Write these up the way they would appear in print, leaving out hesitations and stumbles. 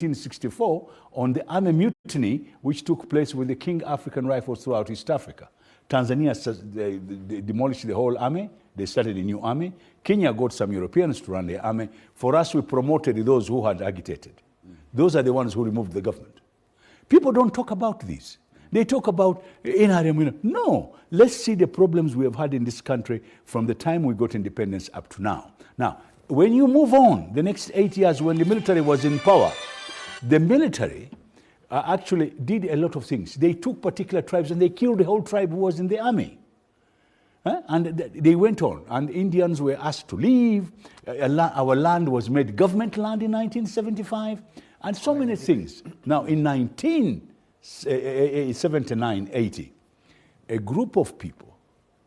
1964 on the army mutiny which took place with the King African Rifles throughout East Africa. Tanzania they demolished the whole army. They started a new army. Kenya got some Europeans to run the army. For us, we promoted those who had agitated. Those are the ones who removed the government. People don't talk about this. They talk about NRM. No, let's see the problems we have had in this country from the time we got independence up to now. Now, when you move on, the next 8 years when the military was in power, the military actually did a lot of things. They took particular tribes and they killed the whole tribe who was in the army. And they went on, and Indians were asked to leave. Our land was made government land in 1975, and so many things. Now, in 1979-80, a group of people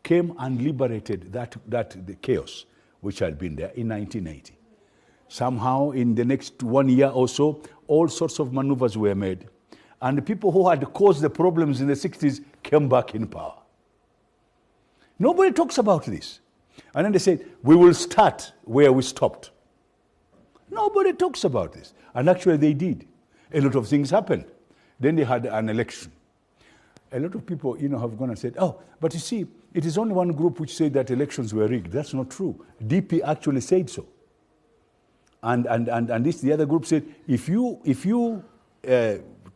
came and liberated the chaos which had been there in 1980. Somehow, in the next 1 year or so, all sorts of maneuvers were made, and the people who had caused the problems in the 60s came back in power. Nobody talks about this. And then they said, we will start where we stopped. Nobody talks about this. And actually they did. A lot of things happened. Then they had an election. A lot of people, have gone and said, oh, but you see, it is only one group which said that elections were rigged. That's not true. DP actually said so. And the other group said, if you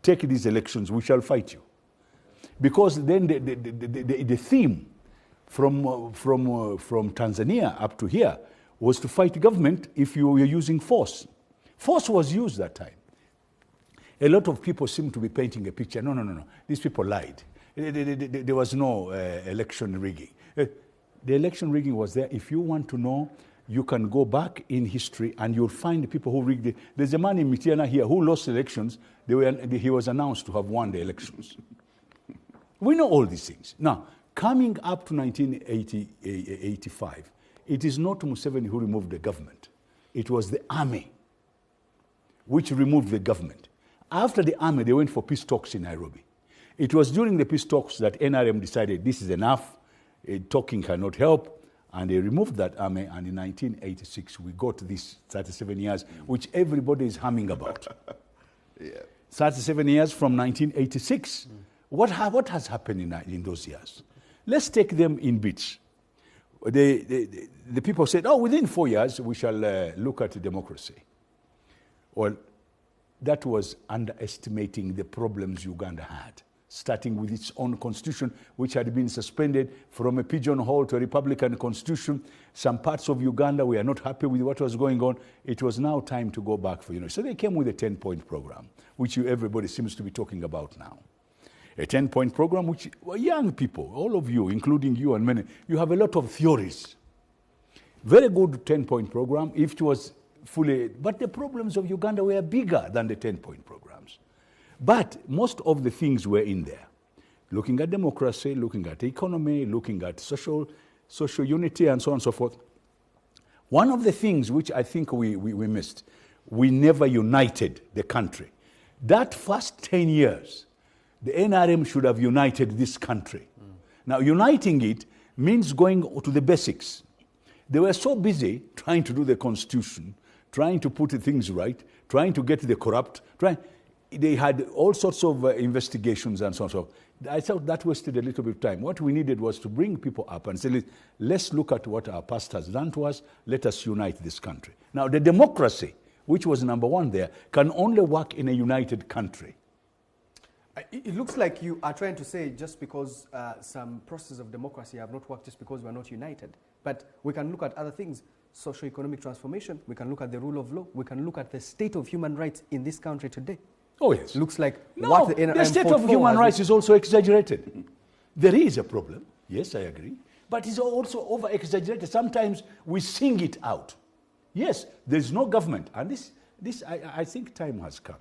take these elections, we shall fight you. Because then the theme from Tanzania up to here was to fight government if you were using force. Force was used that time. A lot of people seem to be painting a picture. No. These people lied. There was no election rigging. The election rigging was there. If you want to know, you can go back in history and you'll find the people who rigged it. There's a man in Mitiana here who lost elections. He was announced to have won the elections. We know all these things. Now, coming up to 1985, it is not Museveni who removed the government. It was the army which removed the government. After the army, they went for peace talks in Nairobi. It was during the peace talks that NRM decided this is enough, talking cannot help, and they removed that army, and in 1986, we got these 37 years, which everybody is humming about. 37 years from 1986. What has happened in those years? Let's take them in bits. The people said, within 4 years, we shall look at democracy. Well, that was underestimating the problems Uganda had, starting with its own constitution, which had been suspended from a pigeonhole to a republican constitution. Some parts of Uganda were not happy with what was going on. It was now time to go back for unity. So they came with a 10-point program, which everybody seems to be talking about now. A 10-point program which young people, all of you, including you and many, you have a lot of theories. Very good 10-point program if it was fully, but the problems of Uganda were bigger than the 10-point programs. But most of the things were in there. Looking at democracy, looking at economy, looking at social unity, and so on and so forth. One of the things which I think we missed, we never united the country. That first 10 years, the NRM should have united this country. Now, uniting it means going to the basics. They were so busy trying to do the constitution, trying to put things right, trying to get the corrupt, they had all sorts of investigations and so on. So I thought that wasted a little bit of time. What we needed was to bring people up and say, let's look at what our past has done to us. Let us unite this country. Now, the democracy, which was number one there, can only work in a united country. It looks like you are trying to say just because some processes of democracy have not worked just because we are not united. But we can look at other things, socio-economic transformation, we can look at the rule of law, we can look at the state of human rights in this country today. Oh, yes. Looks like what the state of human rights is also exaggerated. There is a problem, yes, I agree, but it's also over-exaggerated. Sometimes we sing it out. Yes, there's no government, and this I think time has come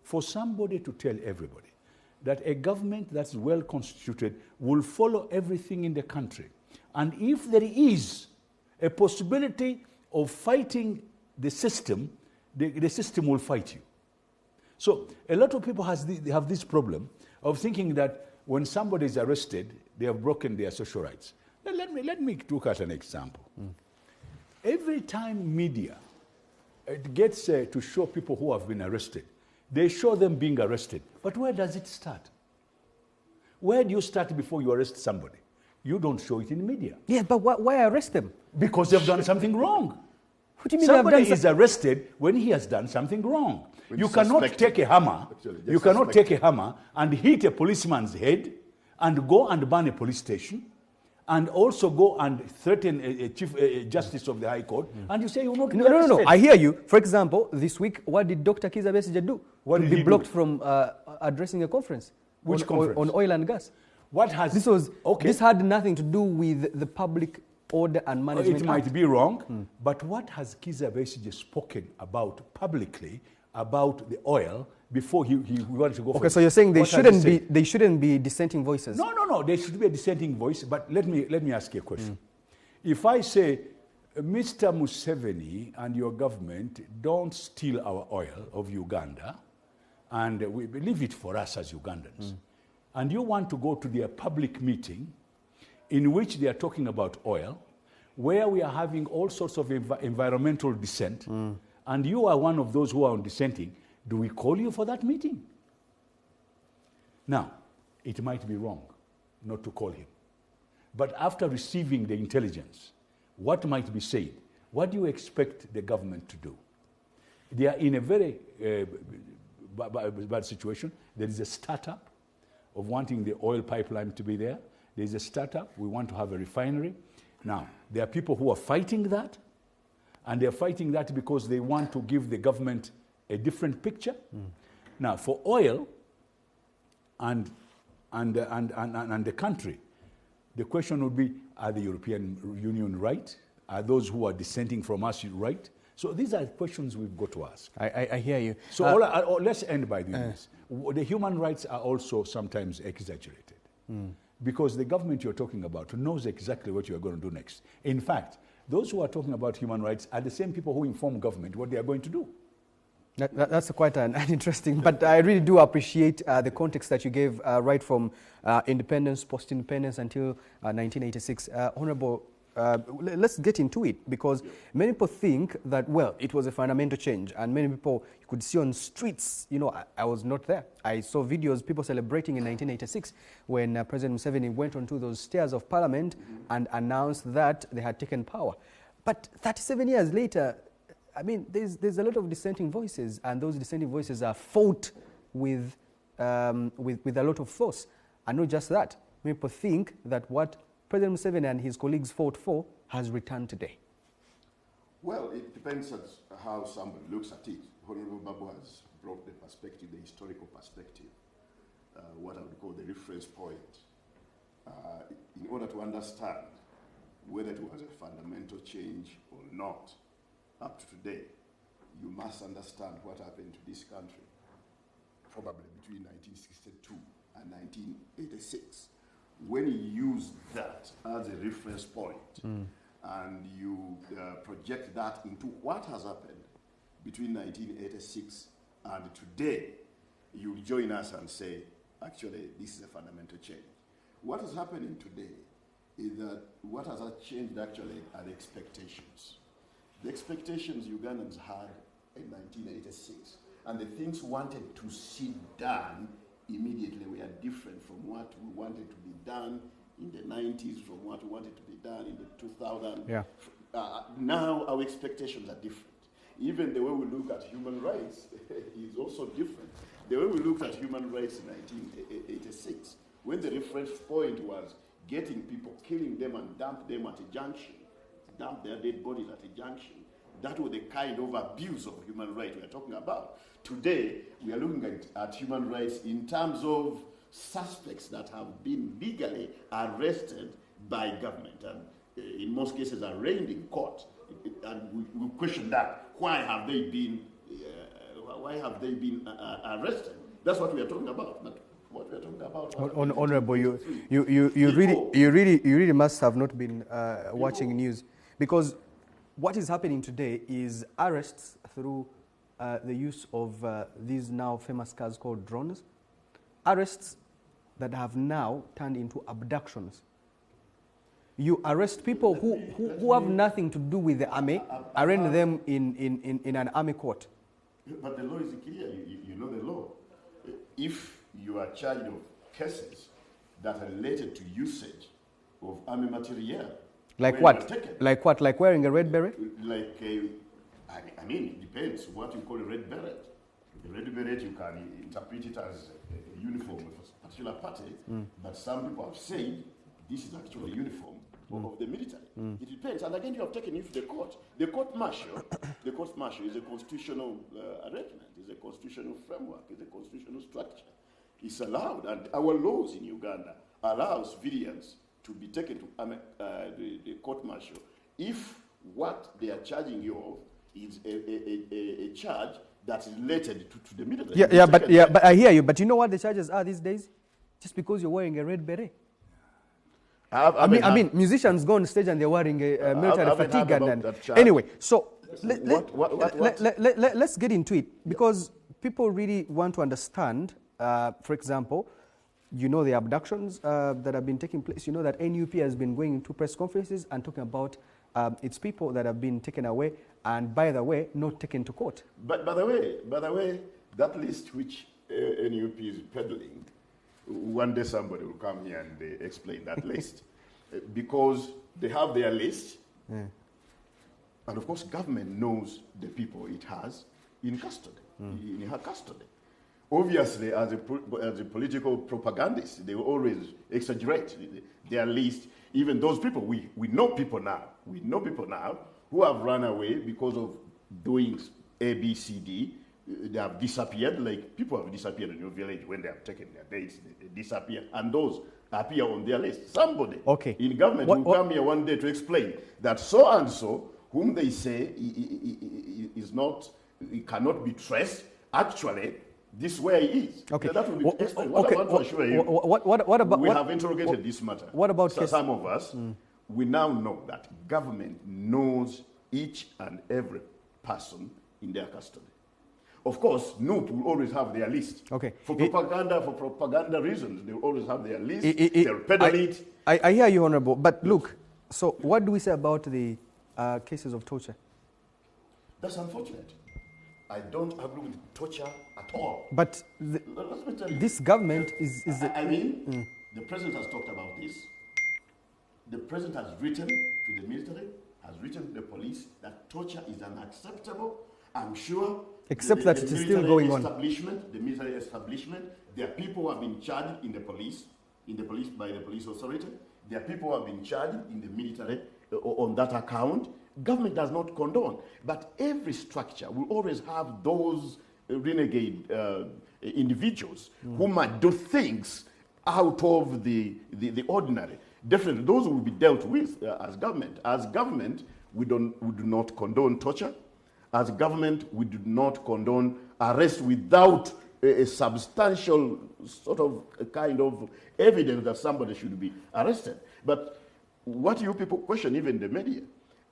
for somebody to tell everybody that a government that's well constituted will follow everything in the country. And if there is a possibility of fighting the system, the system will fight you. So a lot of people have this problem of thinking that when somebody is arrested, they have broken their social rights. Let me look at an example. Every time media it gets to show people who have been arrested. They show them being arrested. But where does it start? Where do you start before you arrest somebody? You don't show it in the media. Yeah, but why arrest them? Because they've done something wrong. What do you mean Somebody they've done is arrested when he has done something wrong. When You cannot suspected. take a hammer. Actually, just You cannot suspected. take a hammer and hit a policeman's head and go and burn a police station and also go and threaten a chief justice of the High Court and you say you're not No, no, no, no. arrested. I hear you. For example, this week, what did Dr. Kizza Besigye do? What to did be he do? blocked from addressing a conference. Which on, conference? On oil and gas. What has This had nothing to do with the Public Order and Management It might Act. be wrong, but what has Kizza Besigye spoken about publicly about the oil before he wanted to go? Okay, so you're saying What has he said? they shouldn't be dissenting voices. No. There should be a dissenting voice. But let me ask you a question. If I say, Mr. Museveni and your government don't steal our oil of Uganda, and we leave it for us as Ugandans, and you want to go to their public meeting in which they are talking about oil, where we are having all sorts of environmental dissent, and you are one of those who are dissenting, do we call you for that meeting? Now, it might be wrong not to call him. But after receiving the intelligence, what might be said? What do you expect the government to do? They are in a very bad situation. There is a startup of wanting the oil pipeline to be there. There is a startup. We want to have a refinery. Now, there are people who are fighting that, and they're fighting that because they want to give the government a different picture. Now, for oil and the country, the question would be, are the European Union right? Are those who are dissenting from us right? So these are questions we've got to ask. I hear you. So let's end by doing this. The human rights are also sometimes exaggerated because the government you're talking about knows exactly what you're going to do next. In fact, those who are talking about human rights are the same people who inform government what they are going to do. That's quite an interesting, but I really do appreciate the context that you gave right from independence, post-independence until 1986. Honorable, let's get into it because many people think that, well, it was a fundamental change and many people you could see on streets, you know, I was not there. I saw videos, people celebrating in 1986 when President Museveni went onto those stairs of parliament and announced that they had taken power. But 37 years later, I mean, there's a lot of dissenting voices, and those dissenting voices are fought with a lot of force. And not just that, people think that what President Museveni and his colleagues fought for has returned today. Well, it depends on how somebody looks at it. Honorable Babu has brought the perspective, the historical perspective, what I would call the reference point, in order to understand whether it was a fundamental change or not. Up to today, you must understand what happened to this country probably between 1962 and 1986. When you use that as a reference point and you project that into what has happened between 1986 and today, you join us and say, actually, this is a fundamental change. What is happening today is that what has changed actually are the expectations. The expectations Ugandans had in 1986 and the things wanted to see done immediately were different from what we wanted to be done in the 90s, from what we wanted to be done in the 2000s. Yeah. Now our expectations are different. Even the way we look at human rights is also different. The way we looked at human rights in 1986, when the reference point was getting people, killing them and dump them at a junction, dump their dead bodies at a junction, that was the kind of abuse of human rights we are talking about. Today, we are looking at human rights in terms of suspects that have been legally arrested by government and in most cases arraigned in court. And we question that. Why have they been arrested? That's what we are talking about. But what we are talking about. Honorable, you really must have not been watching news, because what is happening today is arrests through the use of these now famous cars called drones, arrests that have now turned into abductions. You arrest people who have nothing to do with the army, arraign them in an army court. But the law is clear. You know the law. If you are charged of cases that are related to usage of army material, Like what? Like what? Like wearing a red beret? Like, I mean, it depends what you call a red beret. A red beret, you can interpret it as a uniform of a particular party, but some people have said this is actually a uniform of the military. It depends. And again, you have taken it to the court. The court-martial is a constitutional arrangement, is a constitutional framework, is a constitutional structure. It's allowed, and our laws in Uganda allow civilians to be taken to the court-martial if what they are charging you of is a charge that's related to the military. But I hear you. But you know what the charges are these days? Just because you're wearing a red beret. I mean, musicians go on stage and they're wearing a military fatigue. Anyway, so let's get into it, because people really want to understand, for example, you know the abductions that have been taking place. You know that NUP has been going into press conferences and talking about its people that have been taken away, and by the way, not taken to court. But by the way, that list which NUP is peddling, one day somebody will come here and explain that list. Because they have their list, and of course government knows the people it has in custody, in her custody. Obviously, as a political propagandist, they will always exaggerate their list. Even those people, we know people now who have run away because of doing A, B, C, D. They have disappeared, like people have disappeared in your village when they have taken their dates, they disappear, and those appear on their list. Somebody in government will come here one day to explain that so-and-so, whom they say is not, he cannot be traced, actually, this is where he is. Okay. That will be explained. What I want to assure you, what about, we have interrogated this matter. What about some of us, we now know that government knows each and every person in their custody. Of course, NUP will always have their list. Okay. For propaganda reasons, they will always have their list. They'll peddle it. I hear you, Honorable. But look, so what do we say about the cases of torture? That's unfortunate. I don't agree with torture at all. But let me tell you, this government is the president has talked about this. The president has written to the military, has written to the police that torture is unacceptable. I'm sure. Except that it is still going on. The military establishment, there are people who have been charged in the police by the police authority. There are people who have been charged in the military on that account. Government does not condone, but every structure will always have those renegade individuals who might do things out of the ordinary. Definitely, those will be dealt with as government. As government, we do not condone torture. As government, we do not condone arrest without a substantial sort of kind of evidence that somebody should be arrested. But what you people question, even the media,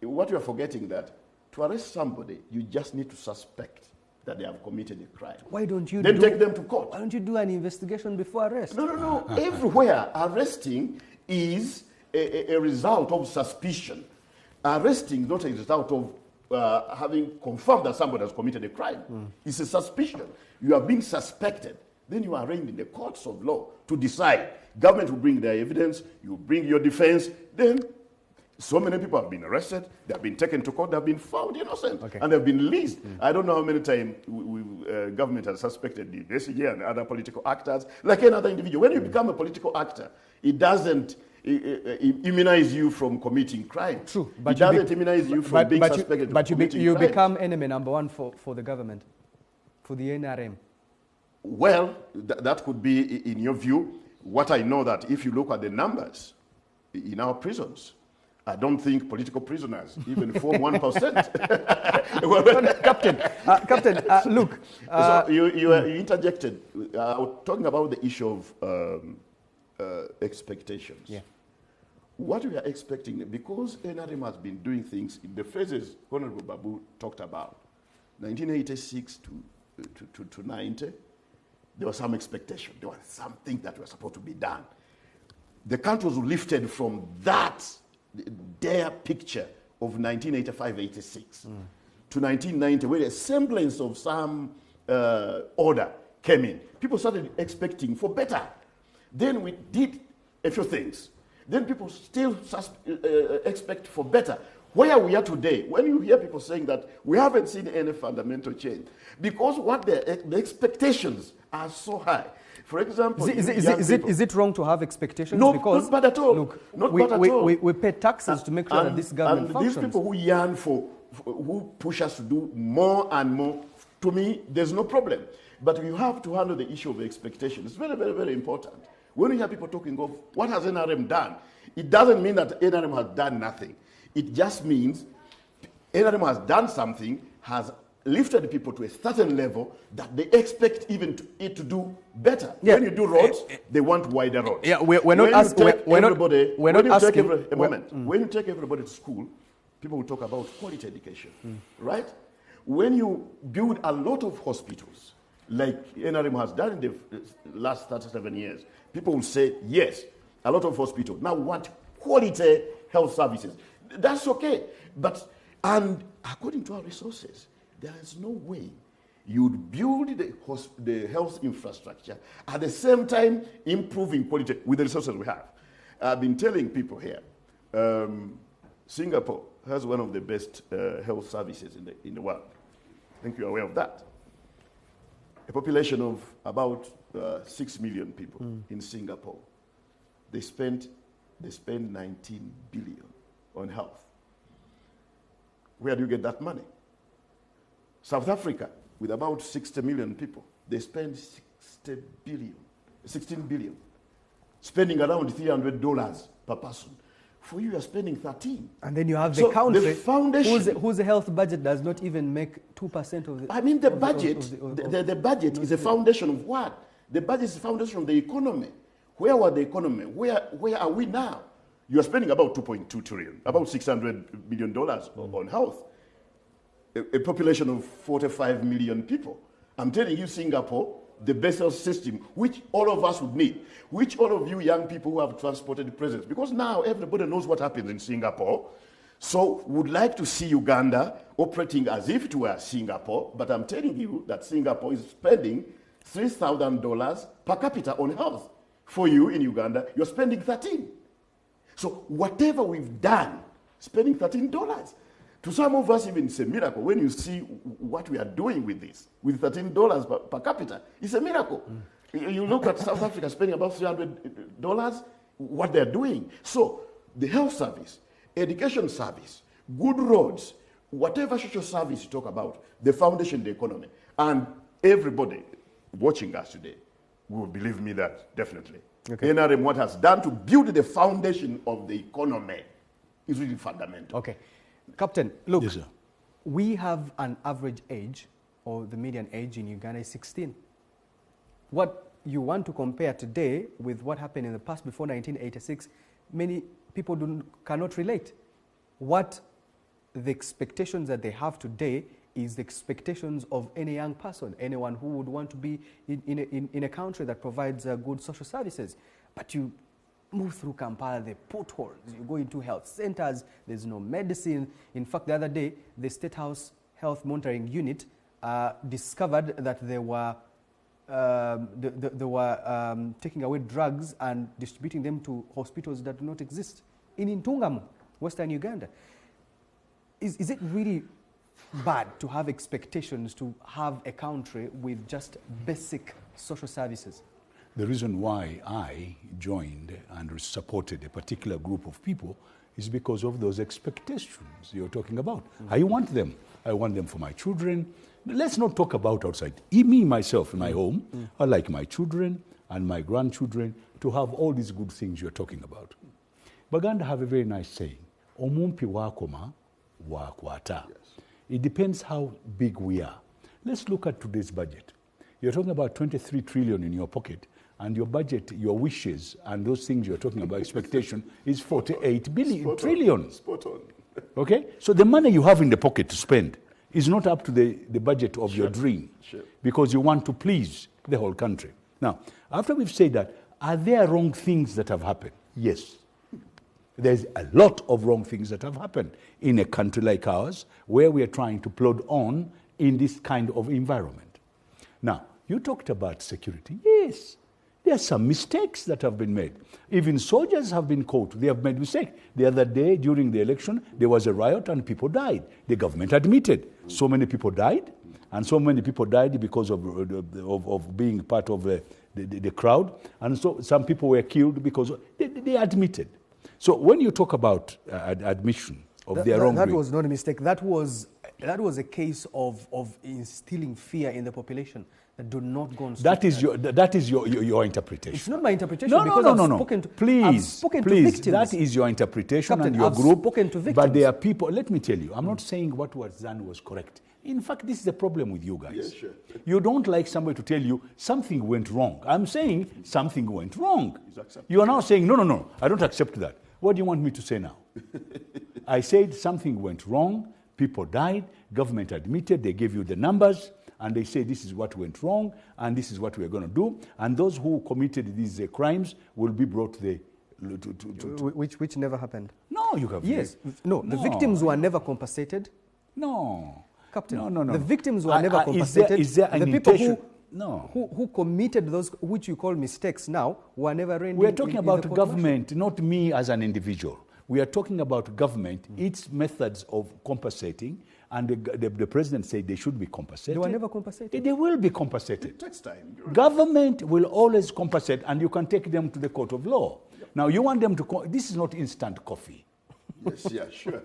what you are forgetting that to arrest somebody, you just need to suspect that they have committed a crime. Why don't you then take them to court? Why don't you do an investigation before arrest? No. Everywhere, arresting is a result of suspicion. Arresting is not a result of having confirmed that somebody has committed a crime. It's a suspicion. You are being suspected. Then you are arraigned in the courts of law to decide. Government will bring their evidence, you bring your defense, then so many people have been arrested, they have been taken to court, they have been found innocent, and they have been released. I don't know how many times government has suspected the BCG and other political actors, like any other individual. When you become a political actor, it doesn't immunize you from committing crime. True, but it doesn't immunize you from being suspected of committing crime. You become enemy number one for the government, for the NRM. Well, that could be in your view. What I know that if you look at the numbers in our prisons, I don't think political prisoners even form 1%. Captain, look. So you interjected. Talking about the issue of expectations. Yeah. What we are expecting, because NRM has been doing things in the phases Honorable Babu talked about, 1986 to 90, there was some expectation. There was something that was supposed to be done. The country was lifted from that their picture of 1985-86 to 1990, where a semblance of some order came in. People started expecting for better. Then we did a few things. Then people still expect for better. Where we are today, when you hear people saying that we haven't seen any fundamental change, because what the expectations are so high. For example, is it wrong to have expectations? No, because, not bad at all. Look, not bad at all. We pay taxes to make sure that this government functions. These people who yearn who push us to do more and more, to me, there's no problem. But you have to handle the issue of expectation. It's very, very, very important. When you hear people talking of what has NRM done, it doesn't mean that NRM has done nothing. It just means NRM has done something, has lifted people to a certain level that they expect even it to do better. Yeah. When you do roads, they want wider roads. Yeah, we're not asking. When you take everybody to school, people will talk about quality education, right? When you build a lot of hospitals, like NRM has done in the last 37 years, people will say, yes, a lot of hospitals. Now want quality health services. That's okay. And according to our resources, there is no way you'd build the health infrastructure at the same time improving quality with the resources we have. I've been telling people here, Singapore has one of the best health services in the world. I think you're aware of that. A population of about 6 million people in Singapore. They spend 19 billion on health. Where do you get that money? South Africa, with about 60 million people, they spend 16 billion, spending around $300 per person. For you are spending 13. And then you have the country the foundation, whose health budget does not even make 2% of the... I mean, the budget is a foundation of what? The budget is a foundation of the economy. Where was the economy? Where are we now? You are spending about 2.2 trillion, about $600 billion on health. A population of 45 million people. I'm telling you, Singapore, the best health system, which all of us would need, which all of you young people who have transported presence, because now everybody knows what happens in Singapore. So would like to see Uganda operating as if it were Singapore, but I'm telling you that Singapore is spending $3,000 per capita on health. For you in Uganda, you're spending 13. So whatever we've done, spending $13. To some of us, even it's a miracle. When you see what we are doing with this, with $13 per capita, it's a miracle. You look at South Africa spending about $300, what they're doing. So the health service, education service, good roads, whatever social service you talk about, the foundation of the economy. And everybody watching us today will believe me that, definitely. Okay. NRM, what has done to build the foundation of the economy is really fundamental. Okay. Captain, look, yes, sir. We have an average age, or the median age in Uganda is 16. What you want to compare today with what happened in the past before 1986, many people cannot relate. What the expectations that they have today is the expectations of any young person, anyone who would want to be in a country that provides good social services. But you move through Kampala, the potholes, you go into health centers, there's no medicine. In fact, the other day, the State House Health Monitoring Unit discovered that they were taking away drugs and distributing them to hospitals that do not exist in Ntungamo, Western Uganda. Is it really bad to have expectations to have a country with just basic social services? The reason why I joined and supported a particular group of people is because of those expectations you're talking about. I want them. I want them for my children. Let's not talk about outside. Me, myself, in my home, I like my children and my grandchildren to have all these good things you're talking about. Baganda have a very nice saying, Omumpi wakoma wakwata. It depends how big we are. Let's look at today's budget. You're talking about 23 trillion in your pocket, and your budget, your wishes, and those things you're talking about, expectation, is 48 trillion. Spot on. Okay? So the money you have in the pocket to spend is not up to the budget of your dream, because you want to please the whole country. Now, after we've said that, are there wrong things that have happened? Yes. There's a lot of wrong things that have happened in a country like ours where we are trying to plod on in this kind of environment. Now, you talked about security. Yes, there are some mistakes that have been made. Even soldiers have been caught. They have made mistakes. The other day, during the election, there was a riot and people died. The government admitted. So many people died, and so many people died because of being part of the crowd. And so some people were killed because they admitted. So when you talk about admission of their wrongdoing... That was not a mistake. That was a case of instilling fear in the population. That do not go on street. That is your interpretation. It's not my interpretation No. Please, I've spoken to victims. That is your interpretation. Captain, and your I've group. Spoken to victims. But there are people. Let me tell you, I'm not saying what was done was correct. In fact, this is the problem with you guys. Yes, sure. You don't like somebody to tell you something went wrong. I'm saying something went wrong. You are now saying no. I don't accept that. What do you want me to say now? I said something went wrong. People died. Government admitted. They gave you the numbers. And they say this is what went wrong, and this is what we're going to do. And those who committed these crimes will be brought to Which never happened. No, you have... Yes. No, the victims were never compensated. No. Captain, No. The victims were never compensated. Is there an the people intention? who committed those, which you call mistakes now, were never reined We're talking about the government, not me as an individual. We are talking about government, its methods of compensating, and the president said they should be compensated. They were never compensated. They will be compensated. It takes time. Government will always compensate, and you can take them to the court of law. Yep. Now, you want them to... This is not instant coffee. Yes, yeah, sure.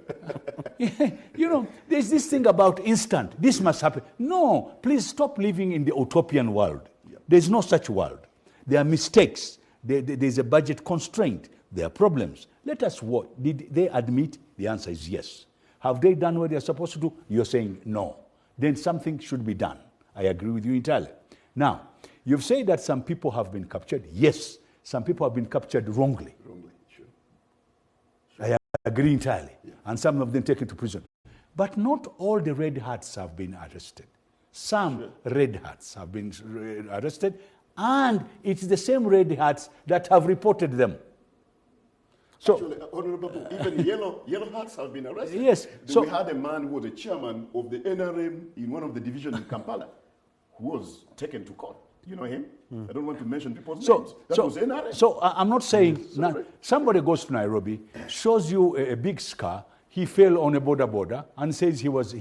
There's this thing about instant. This must happen. No, please stop living in the utopian world. Yep. There's no such world. There are mistakes. There's a budget constraint. There are problems. Let us watch. Did they admit? The answer is yes. Have they done what they're supposed to do? You're saying no. Then something should be done. I agree with you entirely. Now, you've said that some people have been captured. Yes, some people have been captured wrongly. Sure. I agree entirely. Yeah. And some of them taken to prison. But not all the red hats have been arrested. Some red hats have been arrested, and it's the same red hats that have reported them. So, actually, Honorable, even yellow hats have been arrested. Yes. So we had a man who was a chairman of the NRM in one of the divisions in Kampala, who was taken to court. You know him? I don't want to mention people's names. That was NRM. So I'm not saying somebody goes to Nairobi, shows you a big scar. He fell on a border and says he was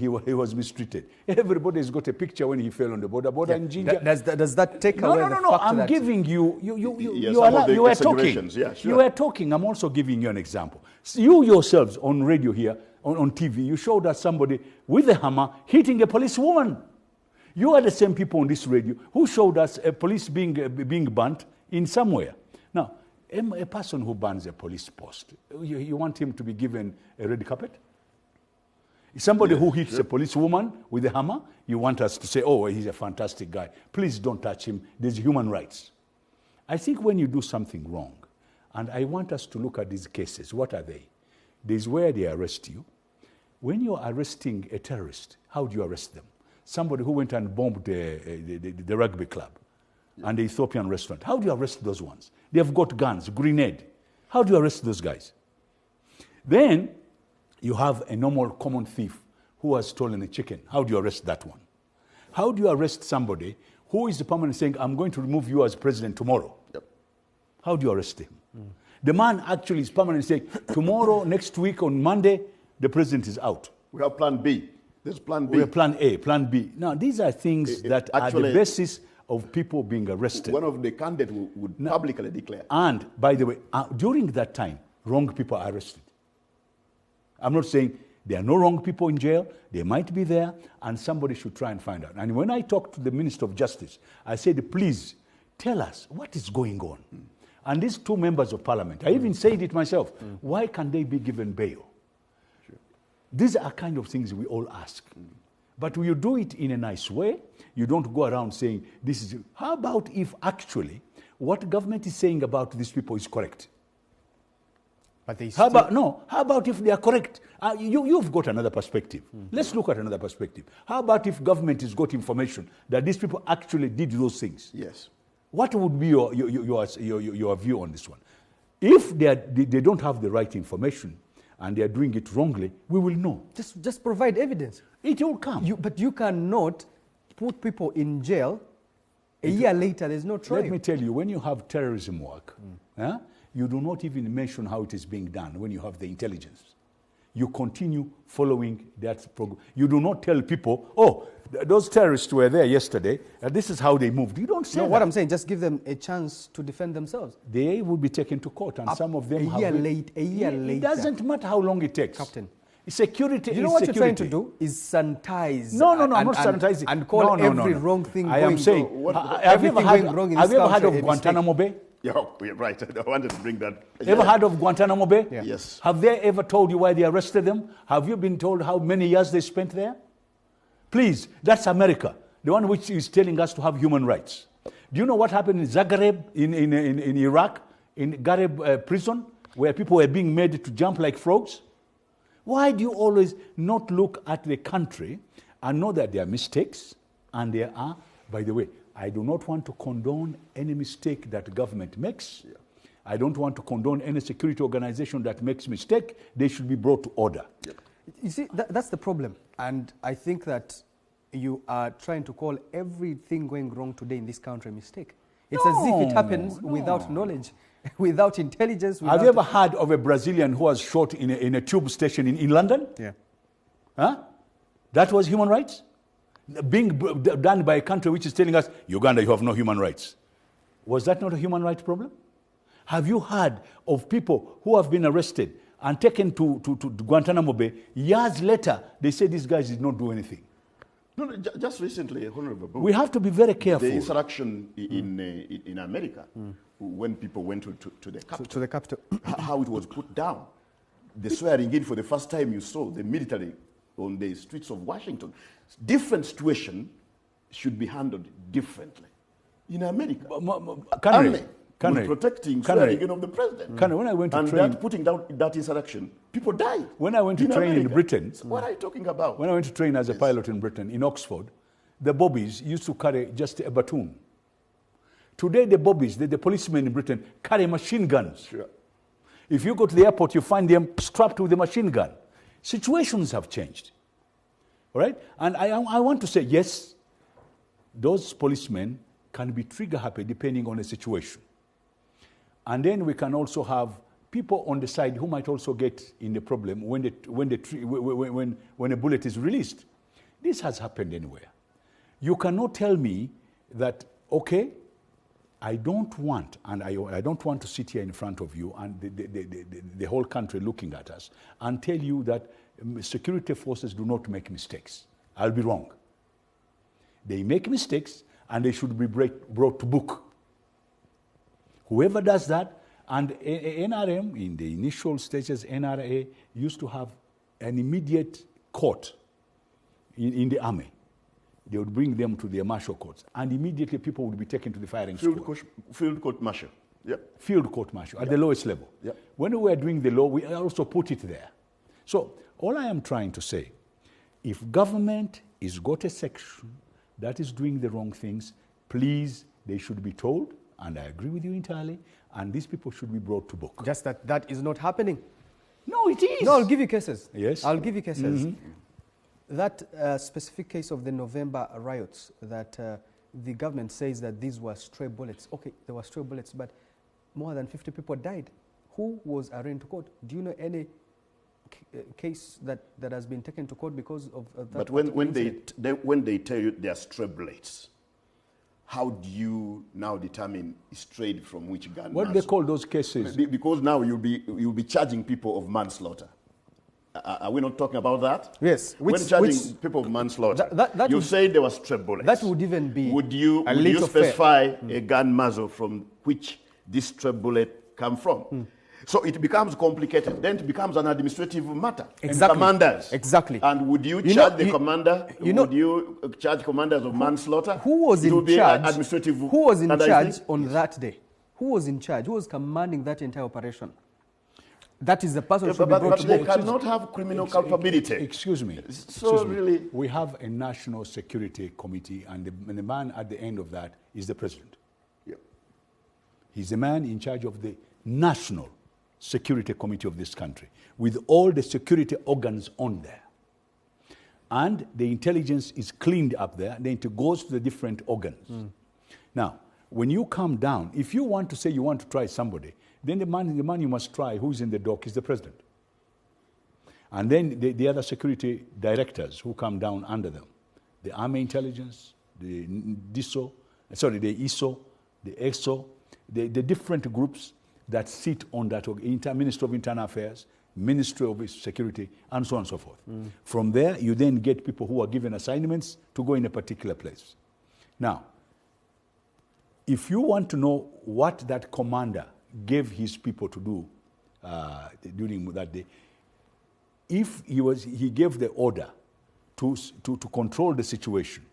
mistreated. Everybody's got a picture when he fell on the border in Ginger. Does that take away the fact No. I'm giving you. You are talking. Yeah, sure. You are talking. I'm also giving you an example. You yourselves on radio here, on TV, you showed us somebody with a hammer hitting a policewoman. You are the same people on this radio who showed us a police being burnt in somewhere. Now, a person who burns a police post, you want him to be given a red carpet? Somebody who hits a policewoman with a hammer, you want us to say, oh, he's a fantastic guy. Please don't touch him. There's human rights. I think when you do something wrong, and I want us to look at these cases, what are they? There's where they arrest you. When you're arresting a terrorist, how do you arrest them? Somebody who went and bombed the rugby club and the Ethiopian restaurant. How do you arrest those ones? They have got guns, grenade. How do you arrest those guys? Then you have a normal common thief who has stolen a chicken. How do you arrest that one? How do you arrest somebody who is permanently saying, I'm going to remove you as president tomorrow? Yep. How do you arrest him? The man actually is permanently saying, tomorrow, next week, on Monday, the president is out. We have plan B. There's plan B. We have plan A, plan B. Now, these are things that actually are the basis of people being arrested. One of the candidates would publicly declare. And, by the way, during that time, wrong people are arrested. I'm not saying there are no wrong people in jail. They might be there, and somebody should try and find out. And when I talked to the Minister of Justice, I said, please, tell us what is going on. And these two members of parliament, I even said it myself, why can't they be given bail? Sure. These are kind of things we all ask. But you do it in a nice way. You don't go around saying, this is... How about if actually what government is saying about these people is correct? But they how about if they are correct? You've got another perspective. Let's look at another perspective. How about if government has got information that these people actually did those things? Yes. What would be your view on this one? If they don't have the right information and they are doing it wrongly, we will know. Just provide evidence. It will come. But you cannot put people in jail. A year later, there's no trial. Let me tell you, when you have terrorism work, you do not even mention how it is being done when you have the intelligence. You continue following that program. You do not tell people, oh, those terrorists were there yesterday, and this is how they moved. You don't say that. What I'm saying, just give them a chance to defend themselves. They will be taken to court, and some of them a year later. It doesn't matter how long it takes. Captain. Security You know what you're trying to do is sanitize. No, I'm not sanitizing. And call every wrong thing I am saying, have you ever heard of Guantanamo Bay? Yeah, right. I wanted to bring that. Ever heard of Guantanamo Bay? Yeah. Yes. Have they ever told you why they arrested them? Have you been told how many years they spent there? Please, that's America, the one which is telling us to have human rights. Do you know what happened in Zagreb, in Iraq, in Gareb prison, where people were being made to jump like frogs? Why do you always not look at the country and know that there are mistakes? And there are, by the way, I do not want to condone any mistake that government makes. Yeah. I don't want to condone any security organization that makes mistake. They should be brought to order. Yeah. You see, that's the problem. And I think that you are trying to call everything going wrong today in this country a mistake. It's as if it happens without knowledge, without intelligence. Have you ever heard of a Brazilian who was shot in a tube station in London? Yeah. Huh? That was human rights? Being done by a country which is telling us, Uganda, you have no human rights. Was that not a human rights problem? Have you heard of people who have been arrested and taken to Guantanamo Bay? Years later, they say these guys did not do anything. No, just recently, Honorable Bob, we have to be very careful. The insurrection in America, when people went to the capital, to the capital, how it was put down. The swearing in for the first time you saw the military on the streets of Washington. Different situation should be handled differently. In America, protecting swearing in of the president. When I went to train, that putting down that insurrection, people died. When I went to train in Britain, so what are you talking about? When I went to train as a pilot in Britain, in Oxford, the bobbies used to carry just a baton. Today, the bobbies, the policemen in Britain, carry machine guns. Sure. If you go to the airport, you find them strapped with a machine gun. Situations have changed. All right? And I want to say, yes, those policemen can be trigger happy depending on the situation. And then we can also have people on the side who might also get in the problem when a bullet is released. This has happened anywhere. You cannot tell me that, okay, I don't want, and I don't want to sit here in front of you and the whole country looking at us and tell you that security forces do not make mistakes. I'll be wrong. They make mistakes and they should be brought to book. Whoever does that, and NRM, in the initial stages, NRA used to have an immediate court in the army. They would bring them to their martial courts, and immediately people would be taken to the firing squad. Field court martial. Yep. Field court martial, at the lowest level. Yep. When we were doing the law, we also put it there. So all I am trying to say, if government is got a section that is doing the wrong things, please, they should be told, and I agree with you entirely, and these people should be brought to book. Just that is not happening. No, it is. No, I'll give you cases. Yes. I'll give you cases. Mm-hmm. That specific case of the November riots, that the government says that these were stray bullets. Okay, there were stray bullets, but more than 50 people died. Who was arraigned to court? Do you know any case that has been taken to court because of that? But when they tell you they are stray bullets, how do you now determine strayed from which gun? What do they call those cases? Because now you'll be charging people of manslaughter. Are we not talking about that? Yes. When charging people of manslaughter, you say there were stray bullets. That would even be. Would you specify a gun muzzle from which this stray bullet come from? So it becomes complicated. Then it becomes an administrative matter. Exactly. Commanders. Exactly. And would you charge the commander? Would you charge commanders of manslaughter? Who was in charge? Administrative. Who was in charge on that day? Who was in charge? Who was commanding that entire operation? That is the person who should be brought to book. They cannot have criminal culpability. Excuse me. Really, we have a national security committee, and the man at the end of that is the president. Yeah. He's the man in charge of the national security committee of this country with all the security organs on there. And the intelligence is cleaned up there, then it goes to the different organs. Now, when you come down, if you want to say you want to try somebody, then the man you must try who's in the dock is the president. And then the other security directors who come down under them, the Army Intelligence, the DISO, the ISO, the EXO, the different groups that sit on that, Ministry of Internal Affairs, Ministry of Security, and so on and so forth. From there, you then get people who are given assignments to go in a particular place. Now, if you want to know what that commander gave his people to do during that day, if he gave the order to control the situation,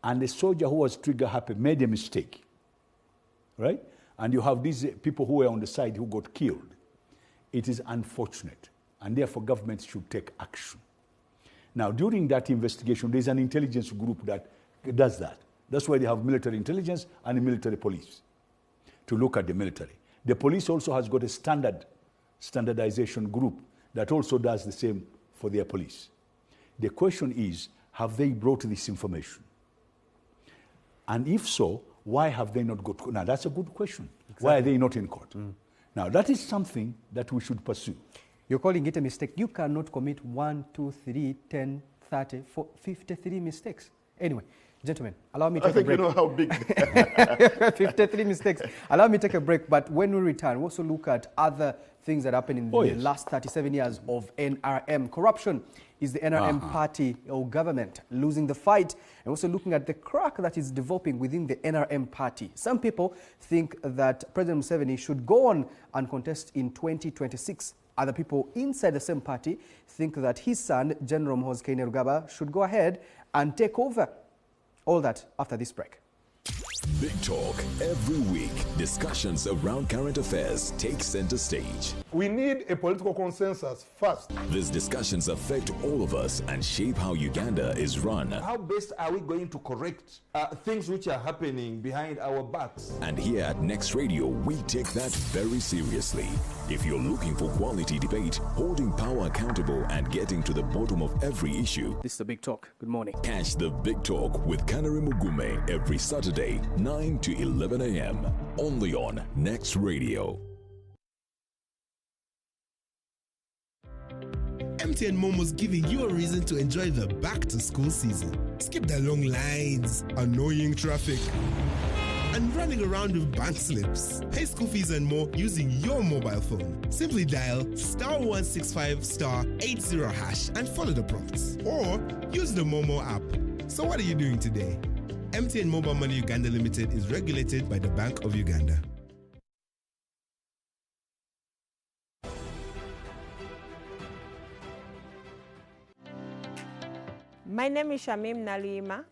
and the soldier who was trigger happy made a mistake, right? And you have these people who were on the side who got killed. It is unfortunate, and therefore government should take action. Now, during that investigation, there's an intelligence group that does that. That's why they have military intelligence and a military police to look at the military. The police also has got a standardization group that also does the same for their police. The question is, have they brought this information? And if so, why have they not got? Now, that's a good question. Exactly. Why are they not in court? Now, that is something that we should pursue. You're calling it a mistake. You cannot commit 1, 2, 3, 10, 30, 53 mistakes. Anyway, gentlemen, allow me to take a break. I think you know how big 53 mistakes. Allow me to take a break, but when we return, we'll also look at other things that happened in the last 37 years of NRM. Corruption. Is the NRM party or government losing the fight? And also looking at the crack that is developing within the NRM party. Some people think that President Museveni should go on and contest in 2026. Other people inside the same party think that his son, General Muhoozi Kainerugaba, should go ahead and take over. All that after this break. Big Talk every week. Discussions around current affairs take center stage. We need a political consensus first. These discussions affect all of us and shape how Uganda is run. How best are we going to correct things which are happening behind our backs? And here at Next Radio, we take that very seriously. If you're looking for quality debate, holding power accountable and getting to the bottom of every issue, this is the Big Talk. Good morning. Catch the Big Talk with Kanari Mugume every Saturday, 9 to 11 a.m. only on Next Radio. MTN Momo's giving you a reason to enjoy the back-to-school season. Skip the long lines, annoying traffic, and running around with bank slips. Pay school fees and more using your mobile phone. Simply dial *165*80# and follow the prompts. Or use the Momo app. So what are you doing today? MTN Mobile Money Uganda Limited is regulated by the Bank of Uganda. My name is Shamim Naluima.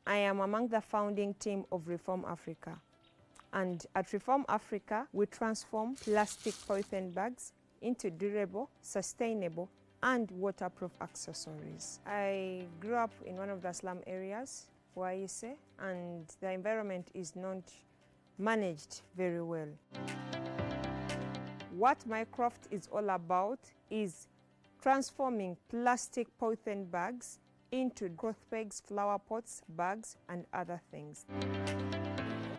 I am among the founding team of Reform Africa. And at Reform Africa, we transform plastic polythene bags into durable, sustainable, and waterproof accessories. I grew up in one of the slum areas, Waise, and the environment is not managed very well. What Mycroft is all about is transforming plastic polythene bags into growth bags, flower pots, bags, and other things.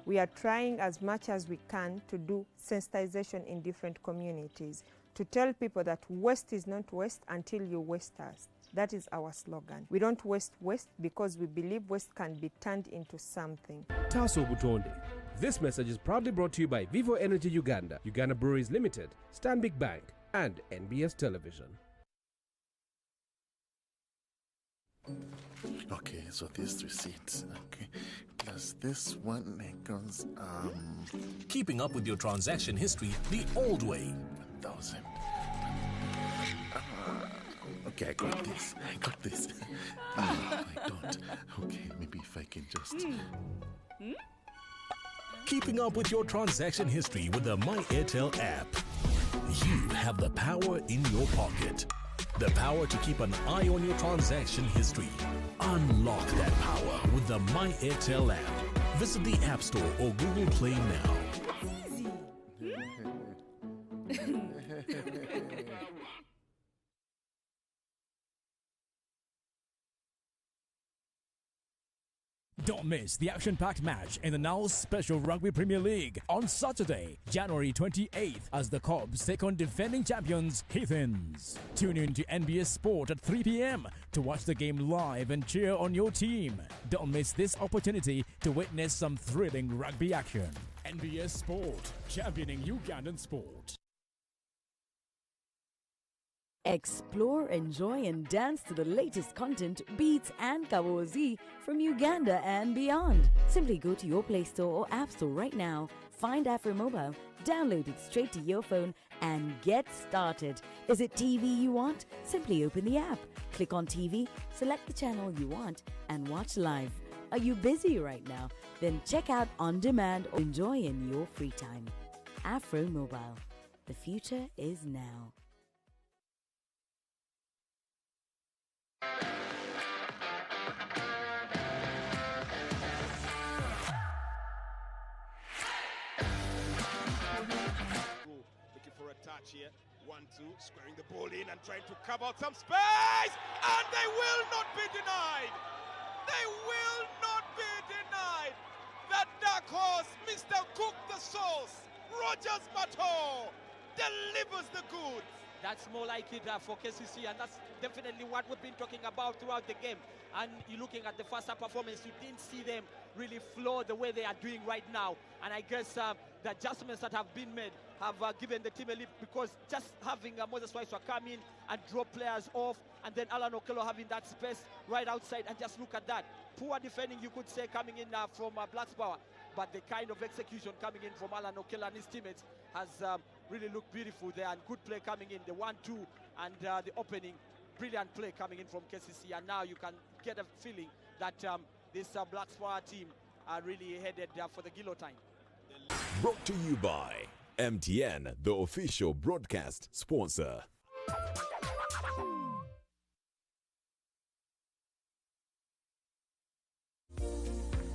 We are trying as much as we can to do sensitization in different communities, to tell people that waste is not waste until you waste us. That is our slogan. We don't waste waste because we believe waste can be turned into something. Taso Butonde. This message is proudly brought to you by Vivo Energy Uganda, Uganda Breweries Limited, Stanbic Bank, and NBS Television. Okay, so this receipt, okay, plus this one equals Keeping up with your transaction history the old way. 1,000. Okay, I got this. I don't. Okay, maybe if I can just. Keeping up with your transaction history with the My Airtel app. You have the power in your pocket. The power to keep an eye on your transaction history. Unlock that power with the My Airtel app. Visit the App Store or Google Play now. Don't miss the action-packed match in the now Special Rugby Premier League on Saturday, January 28th, as the Cobs take on defending champions Heathens. Tune in to NBS Sport at 3 p.m. to watch the game live and cheer on your team. Don't miss this opportunity to witness some thrilling rugby action. NBS Sport, championing Ugandan sport. Explore, enjoy, and dance to the latest content, beats, and kawozi from Uganda and beyond. Simply go to your Play Store or App Store right now, find Afro Mobile, download it straight to your phone, and get started. Is it TV you want? Simply open the app, click on TV, select the channel you want, and watch live. Are you busy right now? Then check out On Demand or enjoy in your free time. Afro Mobile. The future is now. Looking for a touch here. 1-2, squaring the ball in and trying to carve out some space. And they will not be denied. They will not be denied. That dark horse, Mr. Cook the Sauce, Rogers Mato, delivers the goods. That's more like it for KCC, and that's definitely what we've been talking about throughout the game. And you're looking at the first half performance, you didn't see them really flow the way they are doing right now. And I guess the adjustments that have been made have given the team a leap, because just having Moses Waiswa come in and drop players off, and then Alan Okello having that space right outside, and just look at that. Poor defending, you could say, coming in from Blackspower, but the kind of execution coming in from Alan Okello and his teammates has really looked beautiful there, and good play coming in, the 1-2 and the opening, brilliant play coming in from KCC, and now you can get a feeling that this Blackspower team are really headed for the guillotine. Brought to you by MTN, the official broadcast sponsor.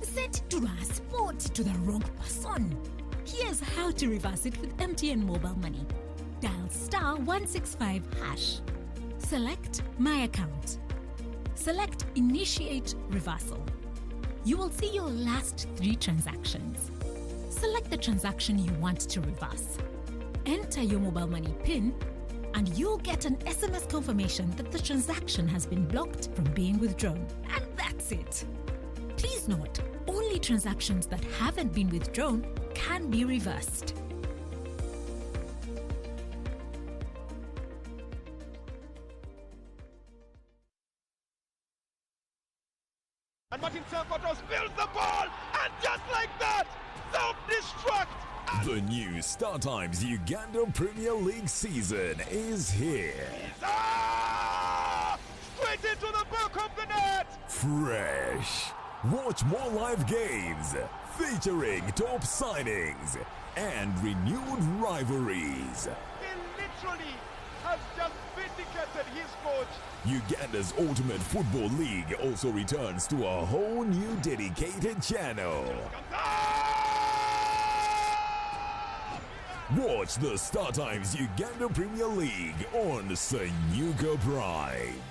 Set to transport to the wrong person. Here's how to reverse it with MTN Mobile Money. Dial *165#. Select My Account. Select Initiate Reversal. You will see your last 3 transactions. Select the transaction you want to reverse. Enter your mobile money PIN, and you'll get an SMS confirmation that the transaction has been blocked from being withdrawn. And that's it. Please note, only transactions that haven't been withdrawn can be reversed. And Martin Sankotos spills the ball, and just like that, self-destruct. The new Star Times Uganda Premier League season is here. Straight into the back of the net. Fresh. Watch more live games featuring top signings and renewed rivalries. He literally has just vindicated his coach. Uganda's Ultimate Football League also returns to a whole new dedicated channel. Watch the Star Times Uganda Premier League on Sanyuka Prime.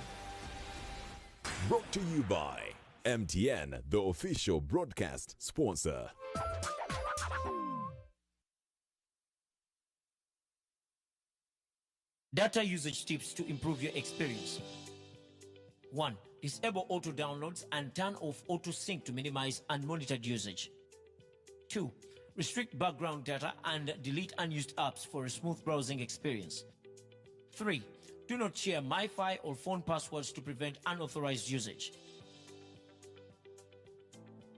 Brought to you by MTN, the official broadcast sponsor. Data usage tips to improve your experience. 1. Disable auto downloads and turn off auto sync to minimize unmonitored usage. 2. Restrict background data and delete unused apps for a smooth browsing experience. 3. Do not share MiFi or phone passwords to prevent unauthorized usage.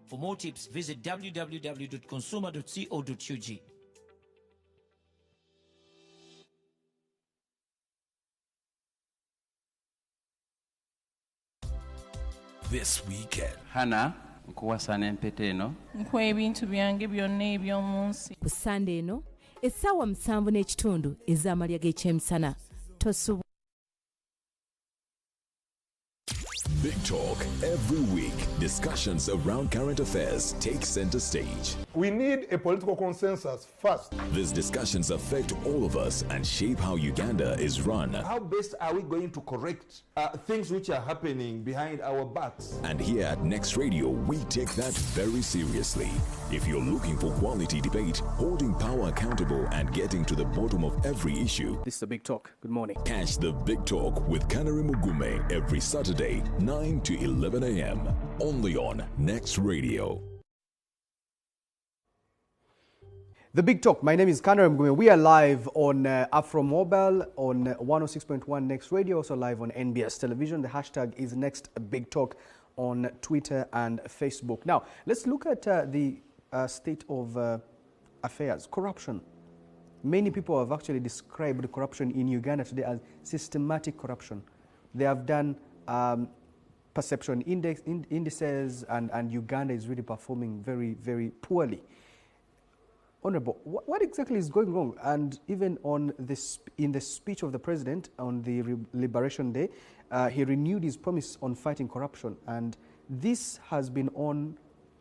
For more tips, visit www.consumer.co.ug. This weekend. Hannah, nkuwasana empete eno. Nkwa ebintu byange byonna eby'omunsi. Ku Sunday eno, essaawa 7:30 ez'amalya g'ekyemisana. Tosubu. Big Talk every week. Discussions around current affairs take center stage. We need a political consensus first. These discussions affect all of us and shape how Uganda is run. How best are we going to correct things which are happening behind our backs? And here at Next Radio, we take that very seriously. If you're looking for quality debate, holding power accountable and getting to the bottom of every issue, this is the Big Talk. Good morning. Catch the Big Talk with Kanari Mugume every Saturday, 9 to 11 a.m. only on Next Radio. The Big Talk. My name is Kanari Mugume. We are live on Afro Mobile on 106.1 Next Radio, also live on NBS Television. The hashtag is Next Big Talk on Twitter and Facebook. Now, let's look at the state of affairs. Corruption. Many people have actually described corruption in Uganda today as systematic corruption. They have done perception indices, and Uganda is really performing very, very poorly. Honorable, what exactly is going wrong? And even on this, in the speech of the president on the Liberation Day, he renewed his promise on fighting corruption, and this has been on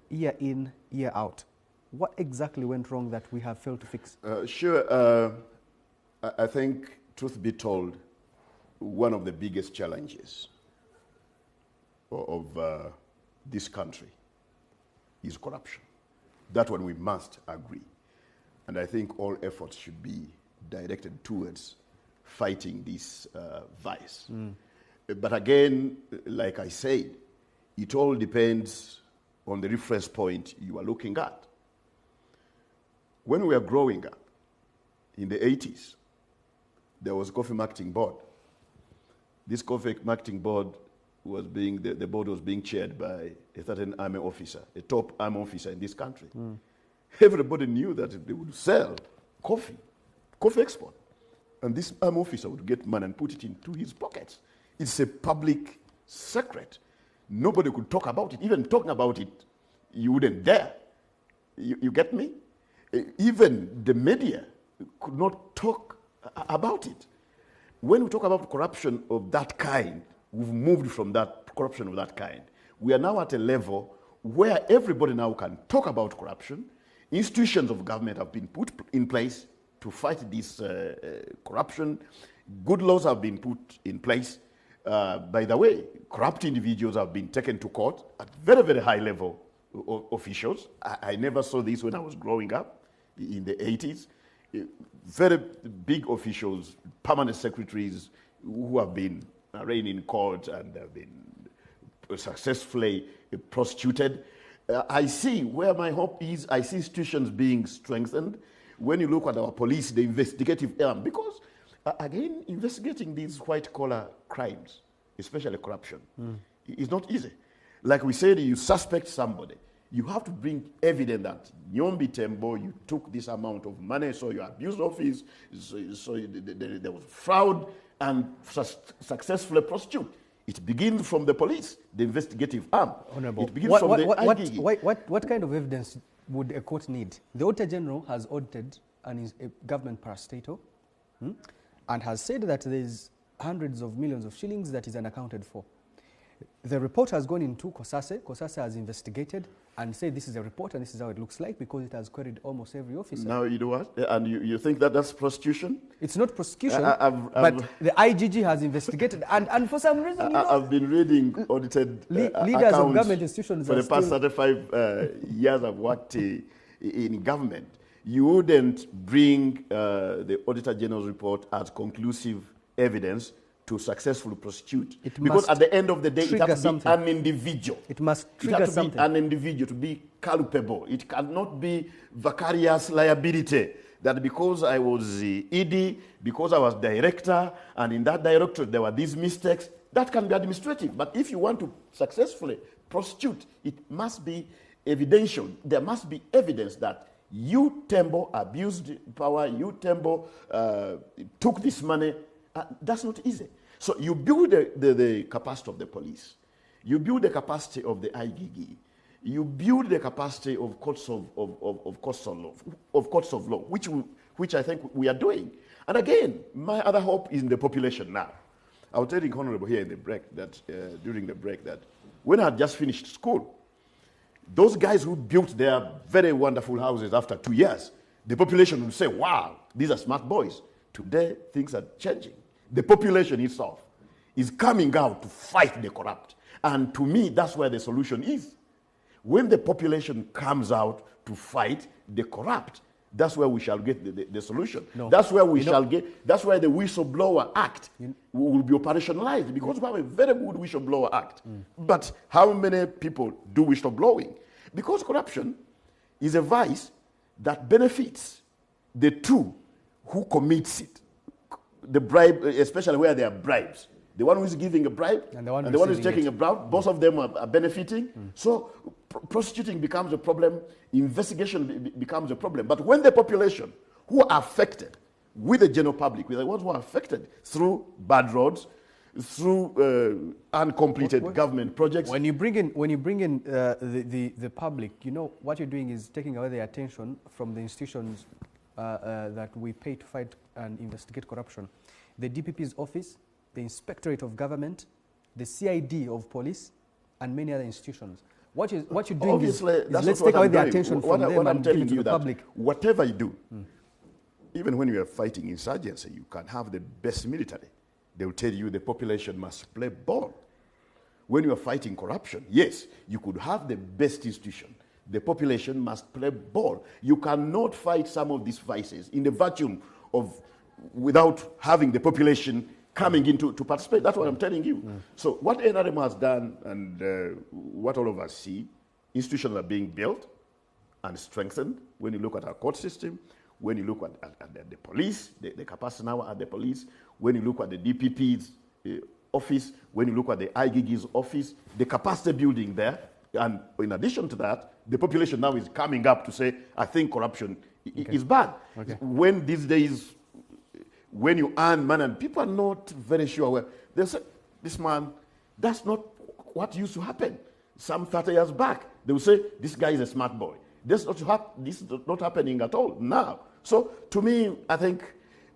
year in, year out. What exactly went wrong that we have failed to fix? Sure. I think, truth be told, one of the biggest challenges of this country is corruption. That one we must agree. And I think all efforts should be directed towards fighting this vice. But again, like I said, it all depends on the reference point you are looking at. When we were growing up, in the 80s, there was a coffee marketing board. This coffee marketing board was being, the board was being chaired by a certain army officer, a top army officer in this country. Everybody knew that they would sell coffee export. And this army officer would get money and put it into his pockets. It's a public secret. Nobody could talk about it. Even talking about it, you wouldn't dare. You get me? Even the media could not talk about it. When we talk about corruption of that kind, we've moved from that corruption of that kind. We are now at a level where everybody now can talk about corruption. Institutions of government have been put in place to fight this corruption. Good laws have been put in place. By the way, corrupt individuals have been taken to court at very, very high level officials. I never saw this when I was growing up in the 80s. Very big officials, permanent secretaries who have been arraigned in court and have been successfully prosecuted. I see where my hope is. I see institutions being strengthened. When you look at our police, the investigative arm, because again, investigating these white-collar crimes, especially corruption, is not easy. Like we said, you suspect somebody. You have to bring evidence that Nyombi Tembo, you took this amount of money, so you abused office, so there was fraud, and successfully prosecute. It begins from the police, the investigative arm. Honorable, it begins from the IGG. What kind of evidence would a court need? The Auditor General has audited and is a government parastatal and has said that there's hundreds of millions of shillings that is unaccounted for. The report has gone into COSASE. COSASE has investigated and said this is a report and this is how it looks like because it has queried almost every officer. Now you do what? And you think that that's prosecution? It's not prosecution, but the IGG has investigated and for some reason, I've been reading audited leaders of government institutions for the past 35 years I've worked in government. You wouldn't bring the Auditor General's report as conclusive evidence to successfully prosecute. Because at the end of the day, it has to be an individual. It must trigger something. Be an individual to be culpable. It cannot be vicarious liability. That because I was ED, because I was director, and in that directorate there were these mistakes, that can be administrative. But if you want to successfully prosecute, it must be evidential. There must be evidence that you, Tembo, abused power, you, Tembo, took this money. That's not easy. So you build the capacity of the police. You build the capacity of the IGG. You build the capacity of courts of law, which I think we are doing. And again, my other hope is in the population now. I was telling Honorable here in the break that during the break that when I had just finished school, those guys who built their very wonderful houses after 2 years, the population would say, wow, these are smart boys. Today, things are changing. The population itself is coming out to fight the corrupt. And to me, that's where the solution is. When the population comes out to fight the corrupt, that's where we shall get the solution. No. That's where we shall get, that's where the Whistleblower Act will be operationalized, because we have a very good Whistleblower Act. But how many people do whistleblowing? Because corruption is a vice that benefits the two who commits it. The bribe, especially where there are bribes. The one who is giving a bribe and the one who is taking a bribe, both of them are benefiting. So prosecuting becomes a problem, investigation becomes a problem. But when the population who are affected with the general public, with the ones who are affected through bad roads, through uncompleted government projects. When you bring in the public, you know what you're doing is taking away the attention from the institutions that we pay to fight and investigate corruption. The DPP's office, the Inspectorate of Government, the CID of police, and many other institutions. What you're doing Obviously, is let's take away the attention from them and give it to the public. Whatever you do, even when you are fighting insurgency, you can have the best military. They will tell you the population must play ball. When you are fighting corruption, yes, you could have the best institution. The population must play ball. You cannot fight some of these vices in the vacuum of without having the population coming in to participate. That's what I'm telling you. So what NRM has done and what all of us see, institutions are being built and strengthened. When you look at our court system, when you look at the police, the capacity now at the police, when you look at the DPP's office, when you look at the IGG's office, the capacity building there, and in addition to that, the population now is coming up to say, I think corruption is bad. When these days, when you earn money, and people are not very sure where, they say, this man, that's not what used to happen. Some 30 years back, they will say, this guy is a smart boy. This is not happening at all now. So to me, I think,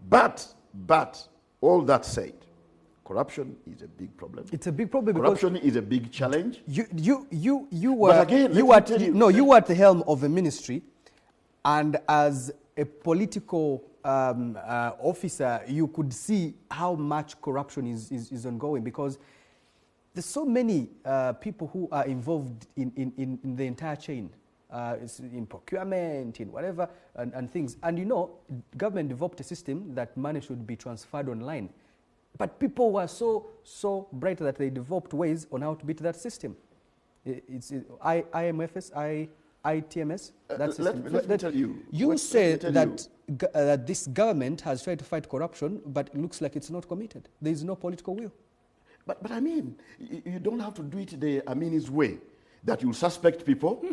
but all that said, corruption is a big problem. It's a big problem. Corruption is a big challenge. You were at the helm of a ministry, and as a political officer, you could see how much corruption is ongoing, because there's so many people who are involved in the entire chain. In procurement, in whatever, and things. And you know, government developed a system that money should be transferred online. But people were so bright that they developed ways on how to beat that system. It's IMFS, ITMS, that system. Let me tell you. You say that this government has tried to fight corruption, but it looks like it's not committed. There is no political will. But I mean, you don't have to do it the Amini's way. That you suspect people,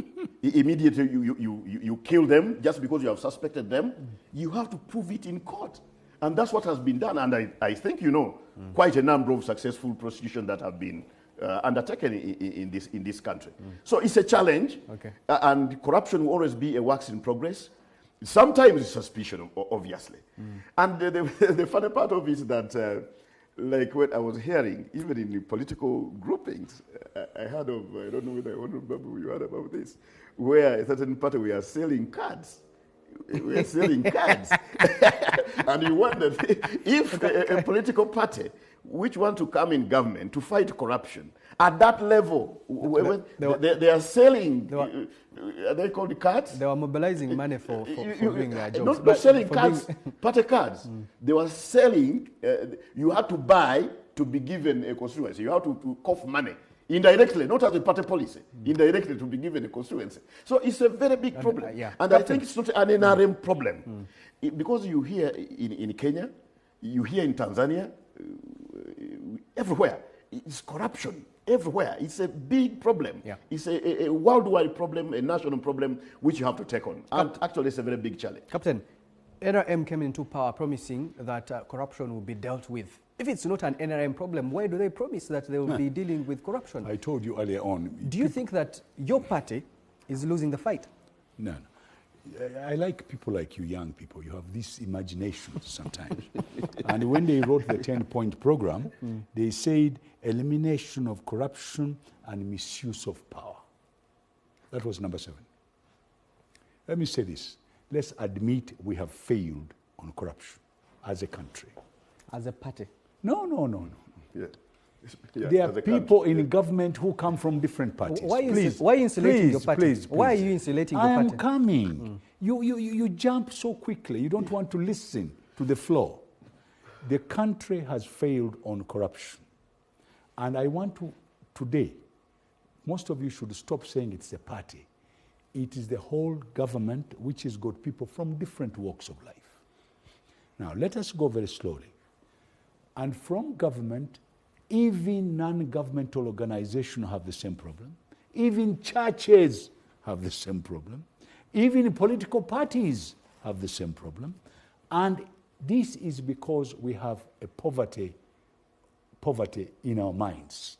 immediately you kill them just because you have suspected them. You have to prove it in court. And that's what has been done. And I think you know quite a number of successful prosecutions that have been undertaken in this country. So it's a challenge. And corruption will always be a work in progress. Sometimes it's suspicion, obviously. And the funny part of it is that like what I was hearing, even in the political groupings, I heard of, I don't know whether I want to remember you heard about this, where a certain party we are selling cards. We are selling cards. And you wonder if a political party which want to come in government to fight corruption, at that level, they are selling, are they called cards? They were mobilizing money for doing their jobs. Not selling cards, party cards. They were selling, you had to buy to be given a constituency. You have to cough money. Indirectly, not as a party policy, indirectly to be given a constituency. So it's a very big problem. And I think it's not an NRM problem. Because you hear in Kenya, you hear in Tanzania, everywhere, it's corruption. Everywhere. It's a big problem. It's a worldwide problem, a national problem, which you have to take on. And actually, it's a very big challenge. Captain, NRM came into power promising that corruption will be dealt with. If it's not an NRM problem, why do they promise that they will be dealing with corruption? I told you earlier on. Do you think that your party is losing the fight? No. I like people like you, young people. You have this imagination sometimes. And when they wrote the 10-point program, they said elimination of corruption and misuse of power. That was number 7. Let me say this. Let's admit we have failed on corruption as a country. As a party? No. Yeah. There are people in government who come from different parties. Why are you insulating your party? Please. Why are you insulating your I party? am coming. You jump so quickly. You don't want to listen to the flow. The country has failed on corruption. And I want to, today, most of you should stop saying it's a party. It is the whole government which has got people from different walks of life. Now, let us go very slowly. And from government, even non-governmental organizations have the same problem. Even churches have the same problem. Even political parties have the same problem. And this is because we have a poverty in our minds,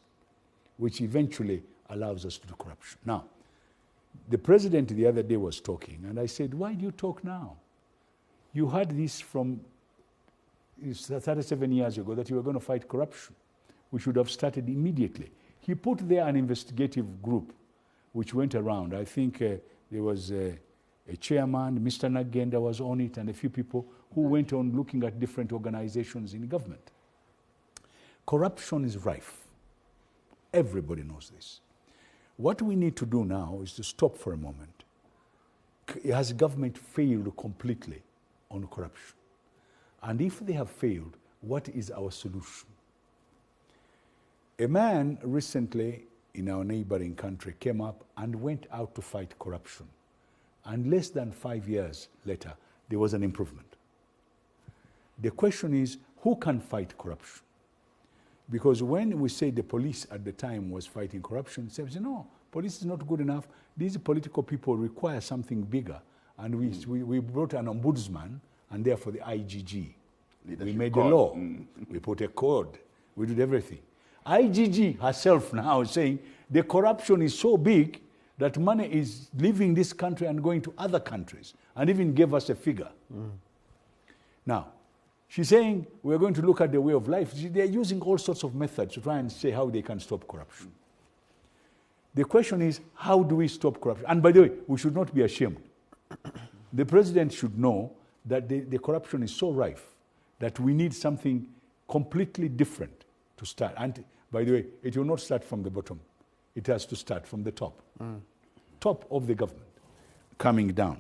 which eventually allows us to do corruption. Now, the president the other day was talking, and I said, why do you talk now? You had this from 37 years ago that you were going to fight corruption. We should have started immediately. He put there an investigative group which went around. I think there was a chairman, Mr. Nagenda was on it, and a few people who went on looking at different organizations in government. Corruption is rife. Everybody knows this. What we need to do now is to stop for a moment. Has government failed completely on corruption? And if they have failed, what is our solution? A man recently in our neighboring country came up and went out to fight corruption. And less than 5 years later, there was an improvement. The question is, who can fight corruption? Because when we say the police at the time was fighting corruption, they said, no, police is not good enough. These political people require something bigger. And we brought an ombudsman, and therefore the IGG. We made a law. We put a code. We did everything. IGG herself now is saying the corruption is so big that money is leaving this country and going to other countries, and even gave us a figure. Now, she's saying we're going to look at the way of life. They're using all sorts of methods to try and say how they can stop corruption. The question is, how do we stop corruption? And by the way, we should not be ashamed. The president should know that the corruption is so rife that we need something completely different to start. And by the way, it will not start from the bottom. It has to start from the top. Top of the government, coming down.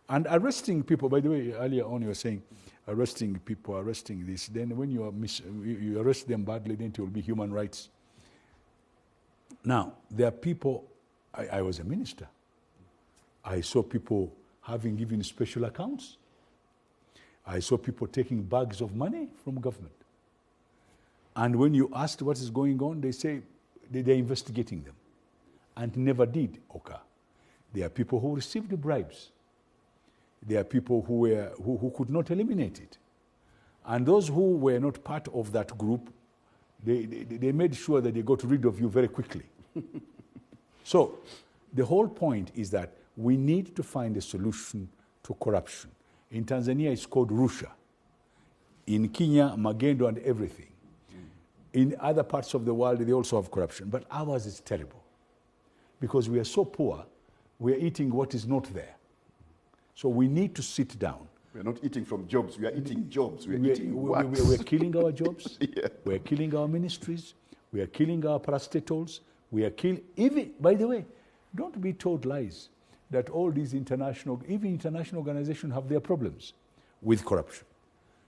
And arresting people, by the way, earlier on you were saying, arresting people, arresting this. Then when you arrest them badly, then it will be human rights. Now, there are people, I was a minister. I saw people having given special accounts. I saw people taking bags of money from government. And when you asked what is going on, they say they're investigating them. And never did occur. There are people who received bribes. There are people who could not eliminate it. And those who were not part of that group, they made sure that they got rid of you very quickly. So the whole point is that we need to find a solution to corruption. In Tanzania, it's called Russia. In Kenya, Magendo and everything. In other parts of the world, they also have corruption. But ours is terrible. Because we are so poor, we are eating what is not there. So we need to sit down. We're not eating from jobs, we are eating jobs. We're killing our jobs. Yeah. We're killing our ministries. We are killing our parastatals. We are killing, even, by the way, don't be told lies that all these international organizations have their problems with corruption.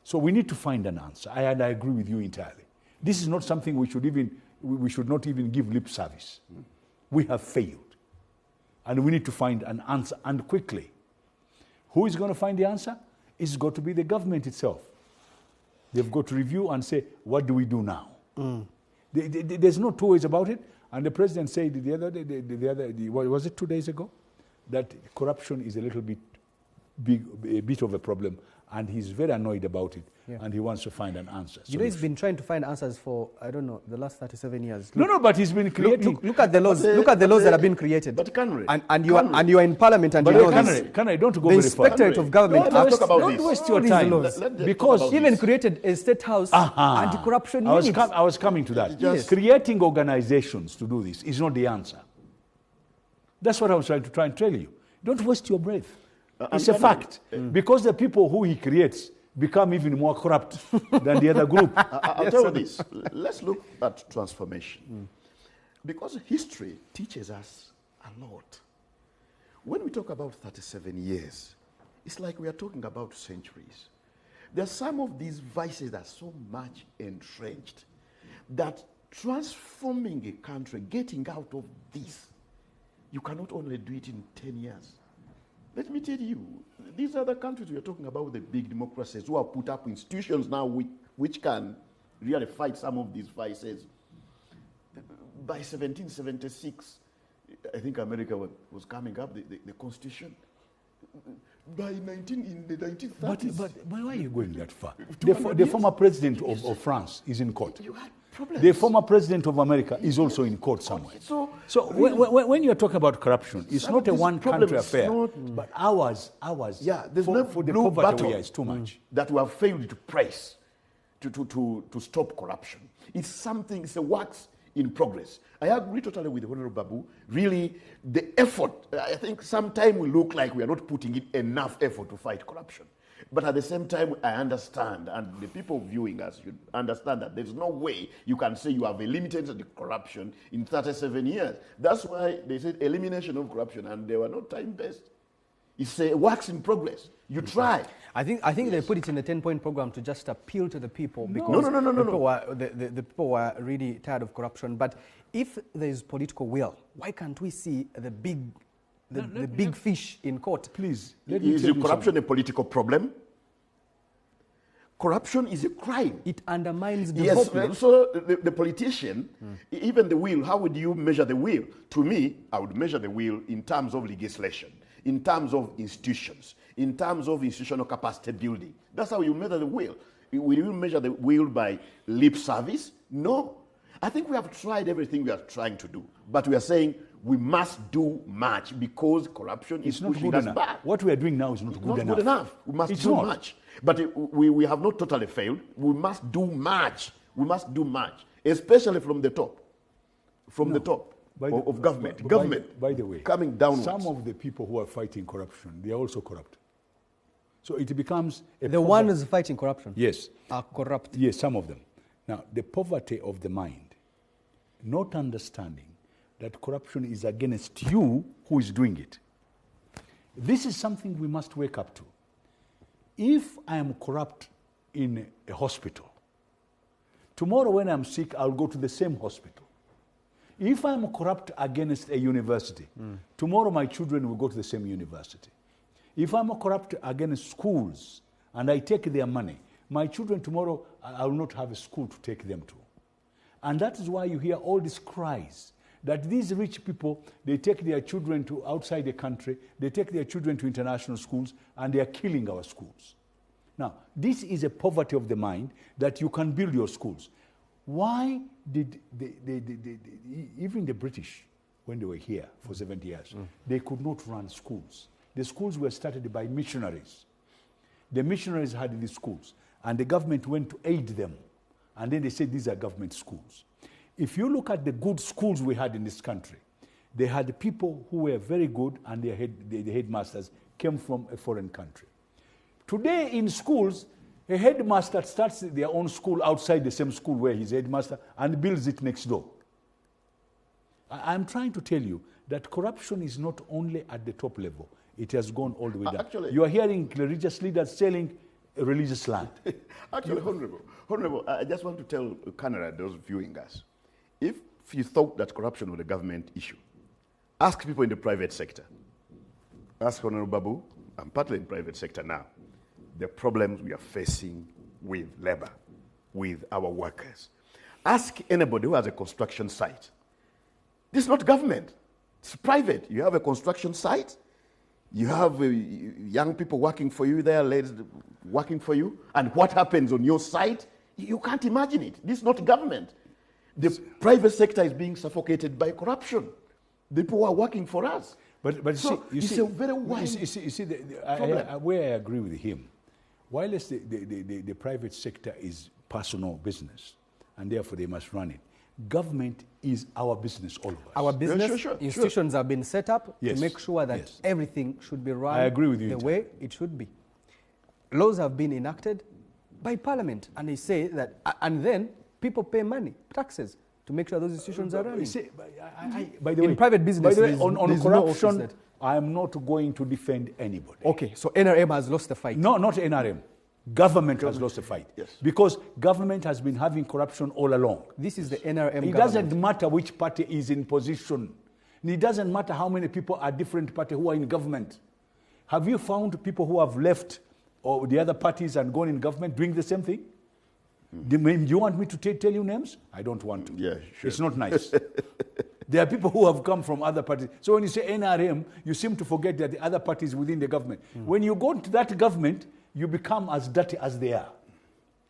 So we need to find an answer. And I agree with you entirely. This is not something we should not even give lip service. We have failed. And we need to find an answer, and quickly. Who is going to find the answer? It's got to be the government itself. They've got to review and say, what do we do now? There's no two ways about it. And the president said the other day, was it 2 days ago? That corruption is a little bit a bit of a problem, and he's very annoyed about it, Yeah. and he wants to find an answer. You know, he's been trying to find answers for, I don't know, the last 37 years. No, but he's been creating. Look at the laws. Look at the laws that have been created. But Conrad, and you are in Parliament, and But you know this. Conrad, don't go the very far. Inspectorate of Government. Don't waste your time. Because even created a state house anti-corruption unit. I was coming to that. Yes. Creating organizations to do this is not the answer. That's what I was trying to tell you. Don't waste your breath. It's a fact. Because the people who he creates become even more corrupt than the other group. I'll tell you this. Let's look at transformation. Because history teaches us a lot. When we talk about 37 years, it's like we are talking about centuries. There are some of these vices that are so much entrenched that transforming a country, getting out of this, you cannot only do it in 10 years. Let me tell you, these other countries we are talking about, the big democracies who have put up institutions now which can really fight some of these vices. By 1776, I think America was coming up, the Constitution. By in the 1930s. But why are you going that far? The former president of France is in court. Problems. The former president of America is also in court somewhere. So when you're talking about corruption, it's not a one-country affair, but ours. Yeah, there's for the blue poverty button we are, it's too much. that we have failed to press to stop corruption. It's something, it's a works in progress. I agree totally with Honorable Babu. Really, the effort, I think sometimes we look like we are not putting in enough effort to fight corruption. But at the same time, I understand, and the people viewing us should understand that there's no way you can say you have eliminated the corruption in 37 years. That's why they said elimination of corruption, and they were not time-based. It's a works in progress. You try. I think they put it in a 10-point program to just appeal to the people because No. the people were really tired of corruption. But if there is political will, why can't we see the big fish in court? Please, Is corruption a political problem? Corruption is a crime. It undermines the Yes, populace. so the politician, even the will, how would you measure the will? To me, I would measure the will in terms of legislation, in terms of institutions, in terms of institutional capacity building. That's how you measure the will. Will you measure the will by lip service? No. I think we have tried everything we are trying to do, but we are saying we must do much because corruption is not pushing good us enough. back. What we are doing now is not good enough. We must It's do not. much. But we have not totally failed. We must do much. We must do much, especially from the top. From the top of government. Government, by the way, coming downwards. Some of the people who are fighting corruption, they are also corrupt. So it becomes The ones fighting corruption are corrupt. Yes, some of them. Now, the poverty of the mind, not understanding that corruption is against you who is doing it. This is something we must wake up to. If I am corrupt in a hospital, tomorrow when I'm sick, I'll go to the same hospital. If I'm corrupt against a university, tomorrow my children will go to the same university. If I'm corrupt against schools and I take their money, my children tomorrow, I will not have a school to take them to. And that is why you hear all these cries that these rich people, they take their children to outside the country, they take their children to international schools, and they are killing our schools. Now, this is a poverty of the mind that you can build your schools. Why did even the British, when they were here for 70 years, they could not run schools? The schools were started by missionaries. The missionaries had these schools, and the government went to aid them. And then they said these are government schools. If you look at the good schools we had in this country, they had people who were very good, and the headmasters came from a foreign country. Today in schools, a headmaster starts their own school outside the same school where he's headmaster and builds it next door. I'm trying to tell you that corruption is not only at the top level, it has gone all the way down. Actually, you are hearing religious leaders selling religious land. Actually, Honorable, I just want to tell Canada, those viewing us, if you thought that corruption was a government issue, ask people in the private sector. Ask Honorable Babu, I'm partly in the private sector now, the problems we are facing with labor, with our workers. Ask anybody who has a construction site. This is not government, it's private. You have a construction site, You have young people working for you there, ladies working for you, and what happens on your side, you can't imagine it. This is not government. The private sector is being suffocated by corruption. The people who are working for us. But so it's a very wide where I agree with him, while the private sector is personal business, and therefore they must run it, government is our business, all of us. Our business, institutions have been set up to make sure that everything should be run I agree with you the way it should be. Laws have been enacted by Parliament, and they say that, and then people pay money, taxes, to make sure those institutions are running. By the way, in private business, on corruption, I am not going to defend anybody. Okay, so NRM has lost the fight. No, not NRM. Government has lost the fight. Yes. Because government has been having corruption all along. This is the NRM government. It doesn't matter which party is in position. It doesn't matter how many people are different parties who are in government. Have you found people who have left or the other parties and gone in government doing the same thing? Do you want me to tell you names? I don't want to. Yeah, sure. It's not nice. There are people who have come from other parties. So when you say NRM, you seem to forget that the other parties within the government. When you go to that government, you become as dirty as they are.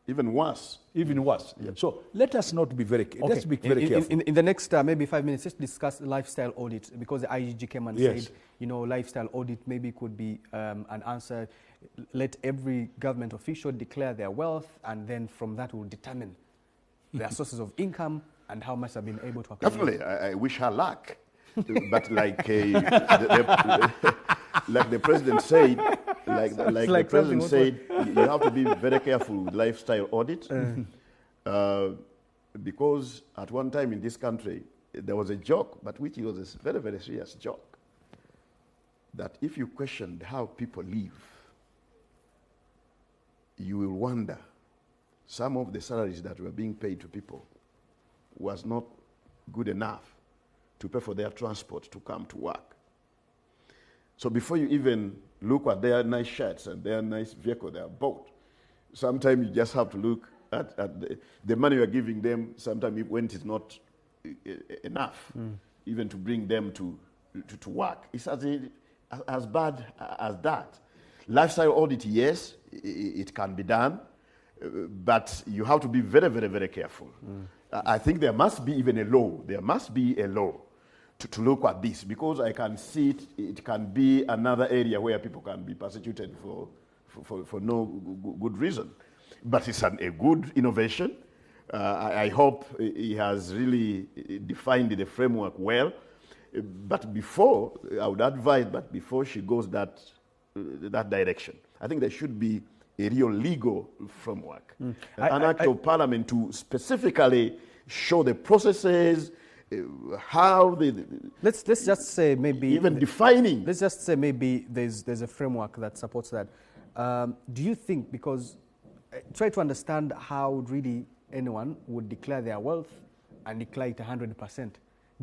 Even worse. Even worse. So let us not be very careful. Let's be very careful. In the next maybe 5 minutes, let's discuss lifestyle audit, because the IGG came and said, lifestyle audit maybe could be an answer. Let every government official declare their wealth, and then from that will determine their sources of income and how much they've been able to accumulate. Definitely, I wish her luck. But like the president said, the president said, you have to be very careful with lifestyle audit, because at one time in this country there was a joke, but which was a very, very serious joke, that if you questioned how people live, you will wonder some of the salaries that were being paid to people was not good enough to pay for their transport to come to work. So before you even look at their nice shirts and their nice vehicle, their boat, sometimes you just have to look at the money you're giving them, sometimes when it is not enough, even to bring them to work. It's as bad as that. Lifestyle audit, yes, it can be done, but you have to be very, very, very careful. I think there must be even a law. There must be a law to look at this, because I can see it can be another area where people can be persecuted for no good reason. But it's a good innovation. I hope he has really defined the framework well. But before, I would advise that before she goes that direction, I think there should be a real legal framework, an act of parliament to specifically show the processes, how let's just say maybe even defining. Let's just say maybe there's a framework that supports that. Do you think, because try to understand how really anyone would declare their wealth and declare it 100%.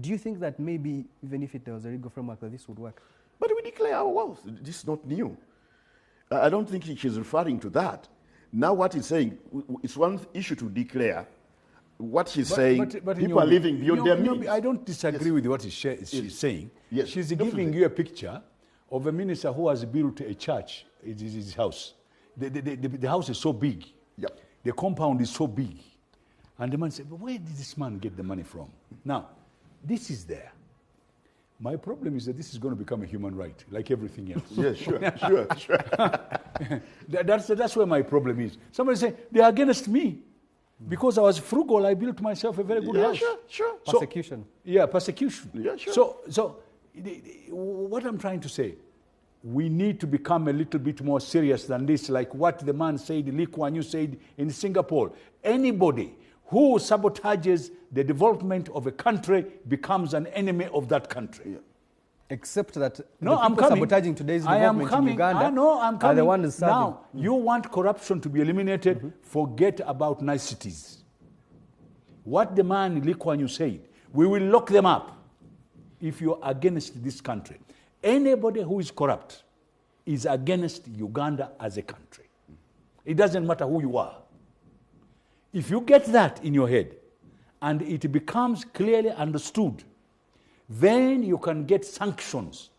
Do you think that maybe even if there was a legal framework that this would work? But we declare our wealth. This is not new. I don't think she's referring to that. Now what he's saying, it's one issue to declare. What she's saying, people are living beyond their means. I don't disagree with what she's saying. Yes, she's giving you a picture of a minister who has built a church in his house. The house is so big. Yep. The compound is so big. And the man said, but where did this man get the money from? Now, this is there. My problem is that this is going to become a human right, like everything else. Yeah, sure. That's where my problem is. Somebody say, they are against me. Because I was frugal, I built myself a very good house. Sure. Persecution. Persecution. Yeah, sure. So what I'm trying to say, we need to become a little bit more serious than this, like what the man said, Lee Kuan Yew said in Singapore. Anybody who sabotages the development of a country becomes an enemy of that country. Yeah. Except that I'm coming. Sabotaging today's development in Uganda I'm coming. are the ones serving. Now, you want corruption to be eliminated, forget about niceties. What the man Lee Kuan Yew said, we will lock them up if you're against this country. Anybody who is corrupt is against Uganda as a country. It doesn't matter who you are. If you get that in your head and it becomes clearly understood, then you can get sanctions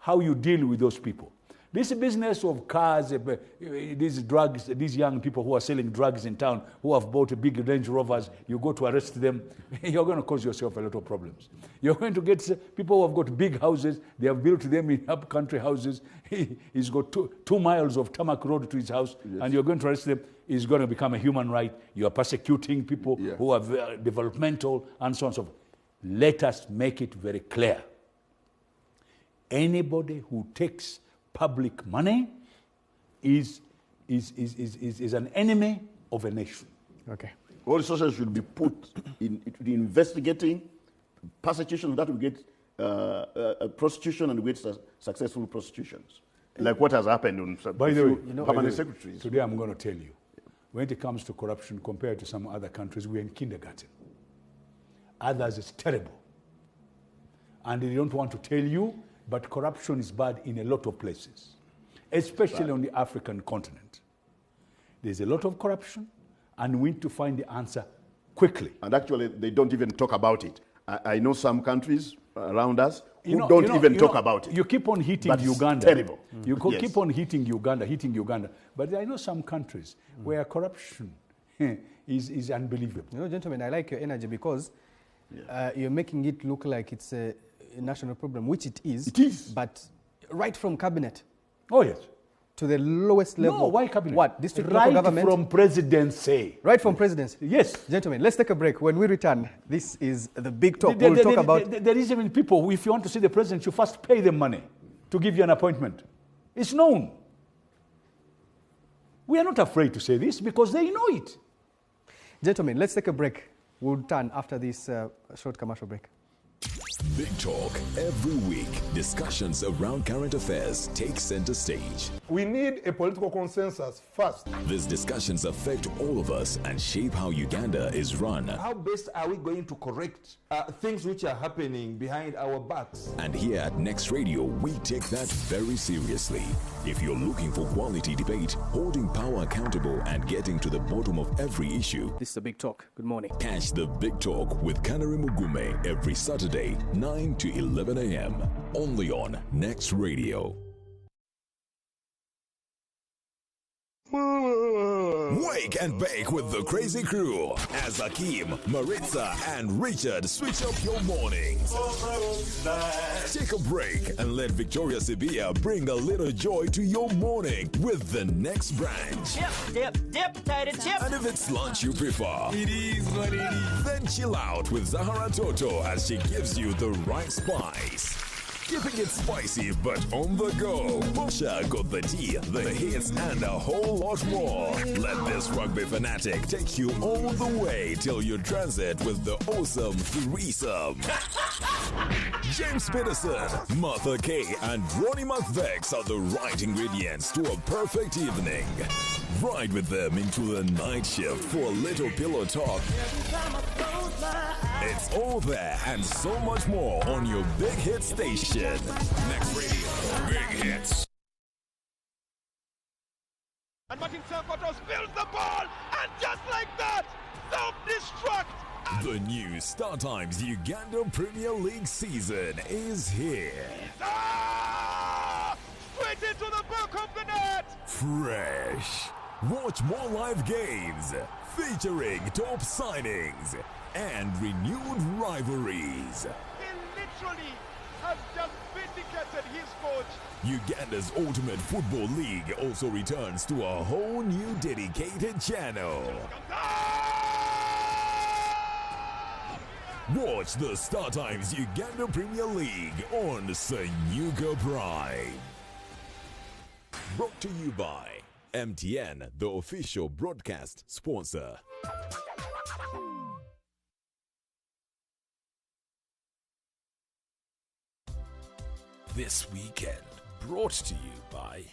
how you deal with those people. This business of cars, these drugs, these young people who are selling drugs in town, who have bought big Range Rovers, you go to arrest them, you're going to cause yourself a lot of problems. You're going to get people who have got big houses, they have built them in up-country houses. He's got two miles of tarmac road to his house, and you're going to arrest them. It's going to become a human right. You are persecuting people who are developmental, and so on and so forth. Let us make it very clear. Anybody who takes public money is an enemy of a nation. Okay. All resources should be put in investigating persecution that will get prostitution and we get successful prostitutions. Like what has happened on By the way, permanent secretaries. Today I'm going to tell you, when it comes to corruption compared to some other countries, we're in kindergarten. Others, it's terrible. And they don't want to tell you, but corruption is bad in a lot of places, especially on the African continent. There's a lot of corruption, and we need to find the answer quickly. And actually, they don't even talk about it. I know some countries around us who don't even talk about it. You keep on hitting but Uganda. It's terrible. You keep on hitting Uganda. But I know some countries where corruption is unbelievable. You know, gentlemen, I like your energy because you're making it look like it's a national problem, which it is. It is. But right from cabinet. Oh, yes. To the lowest level. No, why cabinet? What? District right local government? From presidency. Right from presidency? Yes. Gentlemen, let's take a break. When we return, this is the big talk. We'll talk about... There is even people, if you want to see the president, you first pay them money to give you an appointment. It's known. We are not afraid to say this because they know it. Gentlemen, let's take a break. We'll return after this short commercial break. Big Talk every week. Discussions around current affairs take center stage. We need a political consensus first. These discussions affect all of us and shape how Uganda is run. How best are we going to correct things which are happening behind our backs? And here at Next Radio, we take that very seriously. If you're looking for quality debate, holding power accountable and getting to the bottom of every issue, this is the Big Talk. Good morning. Catch the Big Talk with Kanari Mugume every Saturday, 9 to 11 a.m. only on Next Radio. Wake and bake with the crazy crew as Akeem, Maritza, and Richard switch up your mornings. Take a break and let Victoria Sibia bring a little joy to your morning with the next branch. Dip, potato chip. And if it's lunch you prefer, It is what it is. Then chill out with Zahara Toto as she gives you the right spice. Keeping it spicy but on the go. Mosha got the tea, the hits, and a whole lot more. Let this rugby fanatic take you all the way till you transit with the awesome threesome. James Peterson, Martha Kay, and Ronnie McVex are the right ingredients to a perfect evening. Ride with them into the night shift for a little pillow talk. It's all there and so much more on your Big Hit station. Next Radio, Big Hits. And Martin Sankoto spills the ball, and just like that, self-destruct. The new Star Times Uganda Premier League season is here. Straight into the back of the net. Fresh. Watch more live games featuring top signings and renewed rivalries. He literally has just vindicated his coach. Uganda's Ultimate Football League also returns to a whole new dedicated channel. Watch the Star Times Uganda Premier League on Sanyuka Prime. Brought to you by MTN, the official broadcast sponsor. This weekend, brought to you by...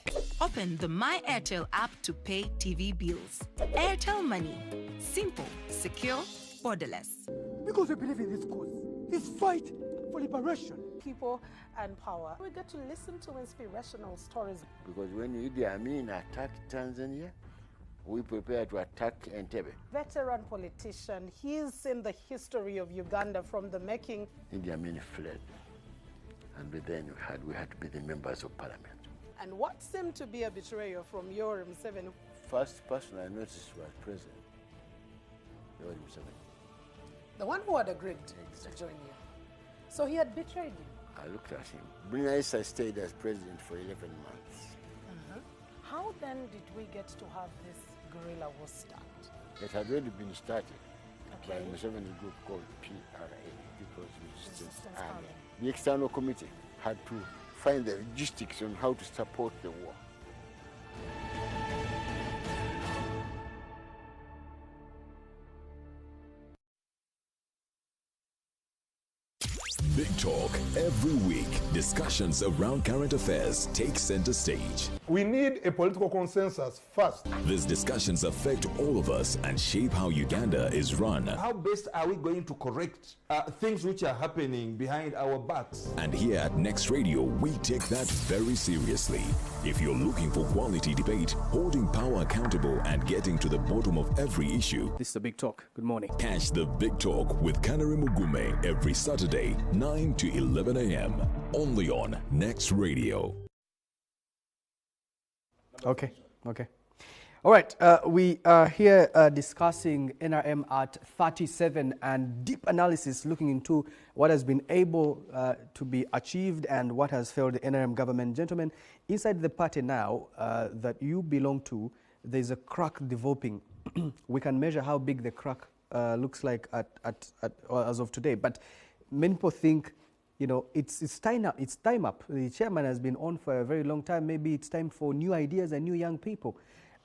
Open the My Airtel app to pay TV bills. Airtel Money. Simple, secure, borderless. Because we believe in this cause, this fight for liberation. People and power. We get to listen to inspirational stories. Because when Idi Amin attacked Tanzania, we prepare to attack Entebbe. Veteran politician, he's in the history of Uganda from the making. Idi Amin fled. and then we had to be the members of parliament. And what seemed to be a betrayal from Yoweri Museveni? First person I noticed was President Yoweri Museveni. The one who had agreed to join you. So he had betrayed you. I looked at him. Brinisa stayed as president for 11 months. How then did we get to have this guerrilla war start? It had already been started by Okay. the Museveni group called PRA, People's Resistance Resistance Army. Army. The external committee had to find the logistics on how to support the war. Big Talk every week. Discussions around current affairs take center stage. We need a political consensus first. These discussions affect all of us and shape how Uganda is run. How best are we going to correct things which are happening behind our backs? And here at Next Radio, we take that very seriously. If you're looking for quality debate, holding power accountable, and getting to the bottom of every issue, This is the Big Talk. Good morning. catch the Big Talk with Kanari Mugume every Saturday, 9 to 11 a.m. Only on Next Radio. Okay. All right, we are here discussing NRM at 37 and deep analysis looking into what has been able to be achieved and what has failed the NRM government. Gentlemen, inside the party now that you belong to, there's a crack developing. We can measure how big the crack looks like as of today, but many people think, you know, it's time up. The chairman has been on for a very long time. Maybe it's time for new ideas and new young people.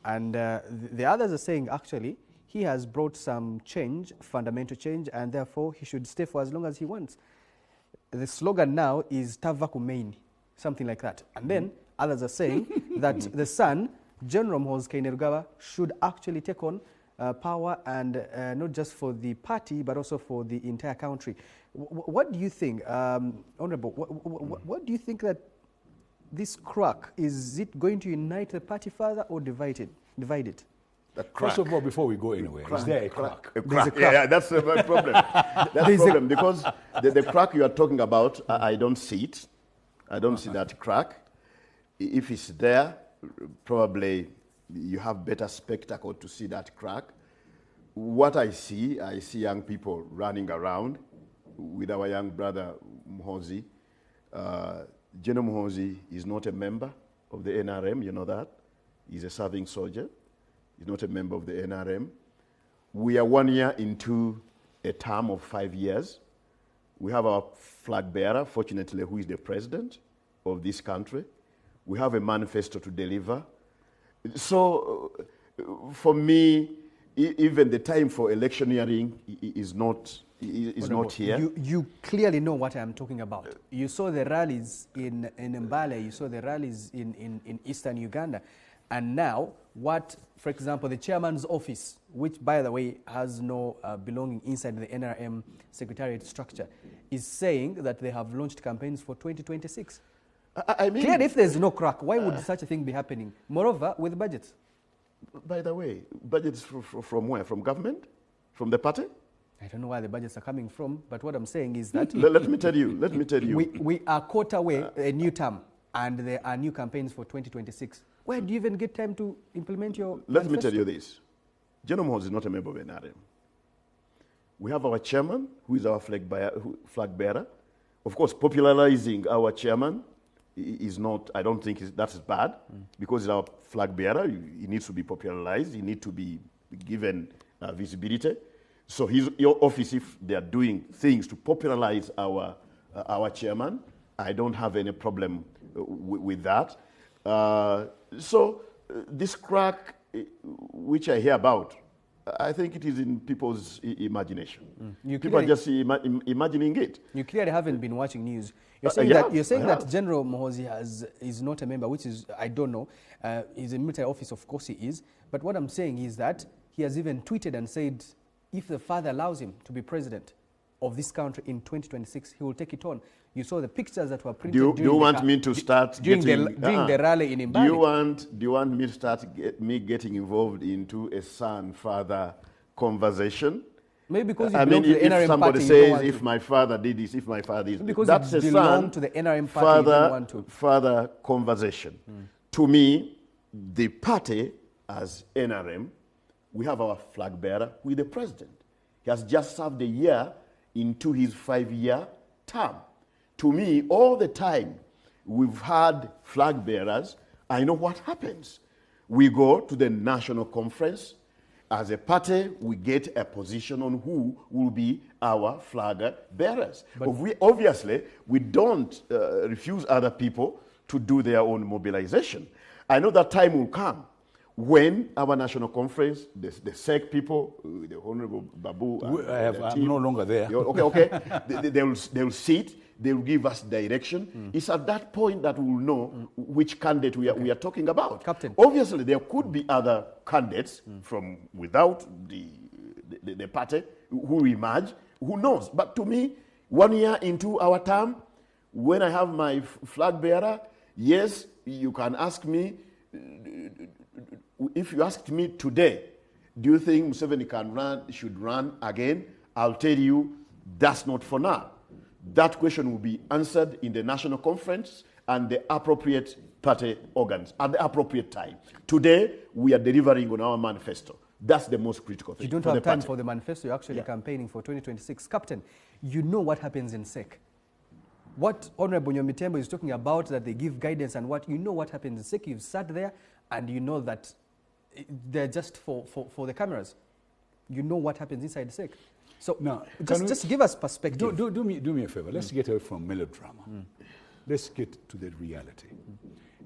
And the others are saying, actually, he has brought some change, fundamental change, and therefore he should stay for as long as he wants. The slogan now is Tava Kumeini, something like that. And then others are saying that the son, General Muhoozi Kainerugaba, should actually take on power, and not just for the party, but also for the entire country. What do you think, Honorable, what do you think that this crack, is it going to unite the party further or divide it? First of all, before we go anywhere, is there a crack? There's a crack. Yeah, that's the problem. That's the problem, because the crack you are talking about, I don't see it. I don't see that crack. If it's there, probably you have better spectacle to see that crack. What I see young people running around with our young brother Muhoozi. General Muhoozi is not a member of the NRM, you know that. He's a serving soldier. He's not a member of the NRM. We are 1 year into a term of 5 years. We have our flag bearer, fortunately, who is the president of this country. We have a manifesto to deliver. So, for me, even the time for electioneering is not here. You clearly know what I'm talking about. You saw the rallies in Mbale, you saw the rallies in eastern Uganda. And now, what, for example, the chairman's office, which, by the way, has no belonging inside the NRM secretariat structure, is saying that they have launched campaigns for 2026. I mean, clearly, if there's no crack, why would such a thing be happening? Moreover, with budgets. By the way, budgets from where? From government? From the party? I don't know where the budgets are coming from, but what I'm saying is that... Let me tell you. We are quarter way a new term, and there are new campaigns for 2026. Where do you even get time to implement your Let me manifesto? tell you this. General Muhoozi is not a member of NRM. We have our chairman, who is our flag bearer. Of course, popularizing our chairman is not, I don't think that's bad, because he's our flag bearer. He needs to be popularized. He needs to be given visibility. So your office, if they are doing things to popularize our chairman, I don't have any problem with that. This crack, which I hear about, I think it is in people's imagination. People are just imagining it. You clearly haven't been watching news. You're saying that General Muhoozi is not a member, which is, I don't know. He's in military office, of course he is. But what I'm saying is that he has even tweeted and said, if the father allows him to be president of this country in 2026, he will take it on. You saw the pictures that were printed Do you want me to start during the rally in Mbale? Do you want me to start getting involved into a son-father conversation? Maybe because you I belong mean, to the NRM if somebody party, you don't says, want if to. my father did this, if my father did this, Because that's you a belong to the NRM party, you don't want to. further conversation. To me, the party as NRM, we have our flag bearer with the president. He has just served a year into his 5-year term. To me, all the time we've had flag bearers, I know what happens. We go to the national conference. As a party, we get a position on who will be our flag bearers. But obviously, we don't refuse other people to do their own mobilization. I know that time will come when our national conference, the SEC people, the Honorable Babu, I'm no longer there. Okay. They'll sit. They will give us direction. It's at that point that we will know which candidate we are talking about. Captain. Obviously, there could be other candidates from without the party who emerge. Who knows? But to me, 1 year into our term, when I have my flag bearer, yes, you can ask me. If you asked me today, do you think Museveni should run again? I'll tell you, that's not for now. That question will be answered in the national conference and the appropriate party organs at the appropriate time. Today, we are delivering on our manifesto. That's the most critical thing. You don't have time for the manifesto. You're actually campaigning for 2026. Captain, you know what happens in SEC. What Honorable Nyomitembo is talking about, that they give guidance and what, you know what happens in SEC. You've sat there and you know that they're just for the cameras. You know what happens inside SEC. So now, just give us perspective. Do me a favor. Let's get away from melodrama. Let's get to the reality.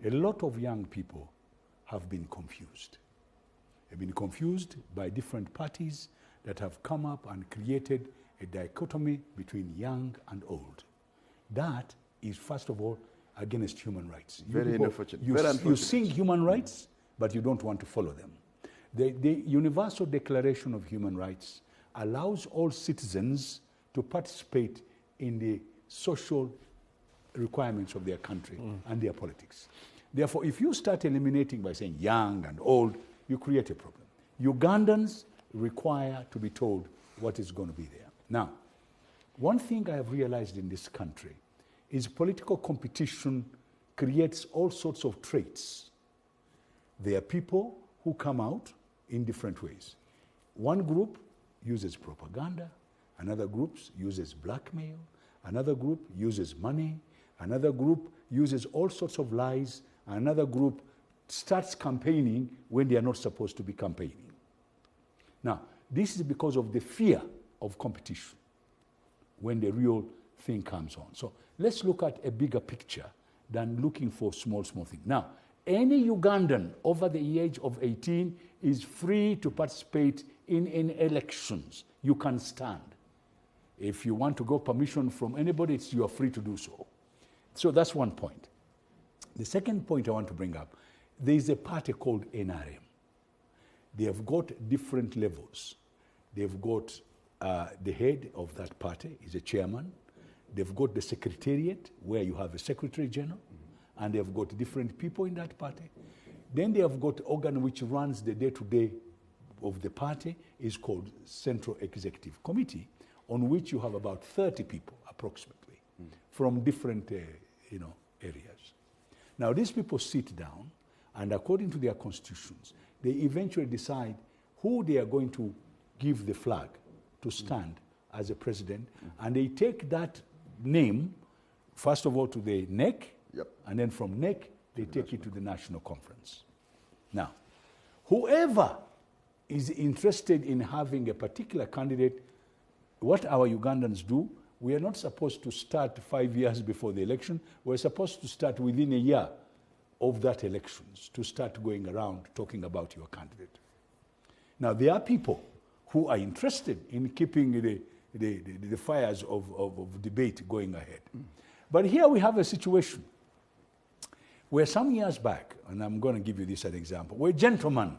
A lot of young people have been confused. They've been confused by different parties that have come up and created a dichotomy between young and old. That is, first of all, against human rights. Very unfortunate. You sing human rights, but you don't want to follow them. The Universal Declaration of Human Rights allows all citizens to participate in the social requirements of their country and their politics. Therefore, if you start eliminating by saying young and old, you create a problem. Ugandans require to be told what is going to be there. Now, one thing I have realized in this country is political competition creates all sorts of traits. There are people who come out in different ways. One group uses propaganda, another group uses blackmail, another group uses money, another group uses all sorts of lies, another group starts campaigning when they are not supposed to be campaigning. Now, this is because of the fear of competition when the real thing comes on. So let's look at a bigger picture than looking for small things. Now, any Ugandan over the age of 18 is free to participate in elections. You can stand. If you want to go permission from anybody, you are free to do so. So that's one point. The second point I want to bring up, there is a party called NRM. They have got different levels. They've got the head of that party is a chairman. They've got the secretariat, where you have a secretary general, and they've got different people in that party. Then they have got the organ which runs the day-to-day of the party, is called Central Executive Committee, on which you have about 30 people, approximately, from different areas. Now, these people sit down, and according to their constitutions, they eventually decide who they are going to give the flag to stand as a president, and they take that name, first of all, to the NEC, and then from NEC, they take it to the national conference. Now, whoever is interested in having a particular candidate, what our Ugandans do, we are not supposed to start 5 years before the election. We're supposed to start within a year of that elections to start going around talking about your candidate. Now, there are people who are interested in keeping the fires of debate going ahead. But here we have a situation where some years back, and I'm going to give you this as an example, where a gentleman,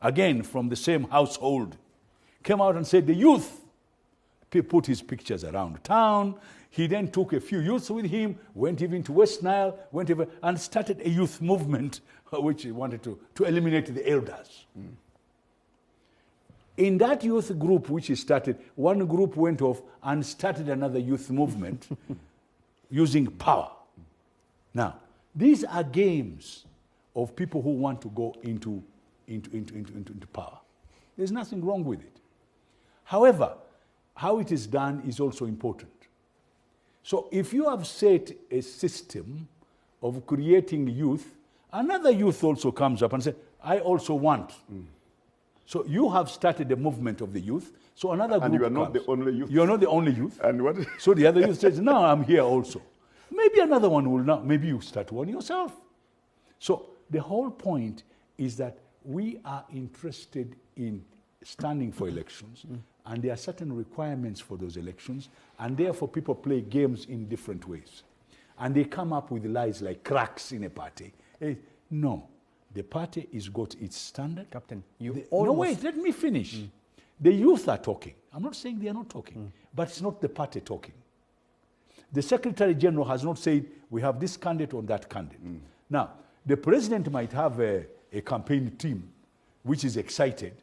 again from the same household, came out and said the youth put his pictures around town. He then took a few youths with him, went even to West Nile, and started a youth movement which he wanted to eliminate the elders. In that youth group which is started, one group went off and started another youth movement using power. Now, these are games of people who want to go into power. There's nothing wrong with it. However, how it is done is also important. So if you have set a system of creating youth, another youth also comes up and says, I also want. So you have started the movement of the youth, so another group And you are not comes. the only youth. You are not the only youth. And what? So the other youth says, no, I'm here also. Maybe another one will not. Maybe you start one yourself. So the whole point is that we are interested in standing for elections, and there are certain requirements for those elections, and therefore people play games in different ways. And they come up with lies like cracks in a party. No, the party has got its standard. Captain, no, wait, let me finish. The youth are talking. I'm not saying they are not talking, but it's not the party talking. The Secretary General has not said, we have this candidate or that candidate. Now, the president might have a campaign team which is excited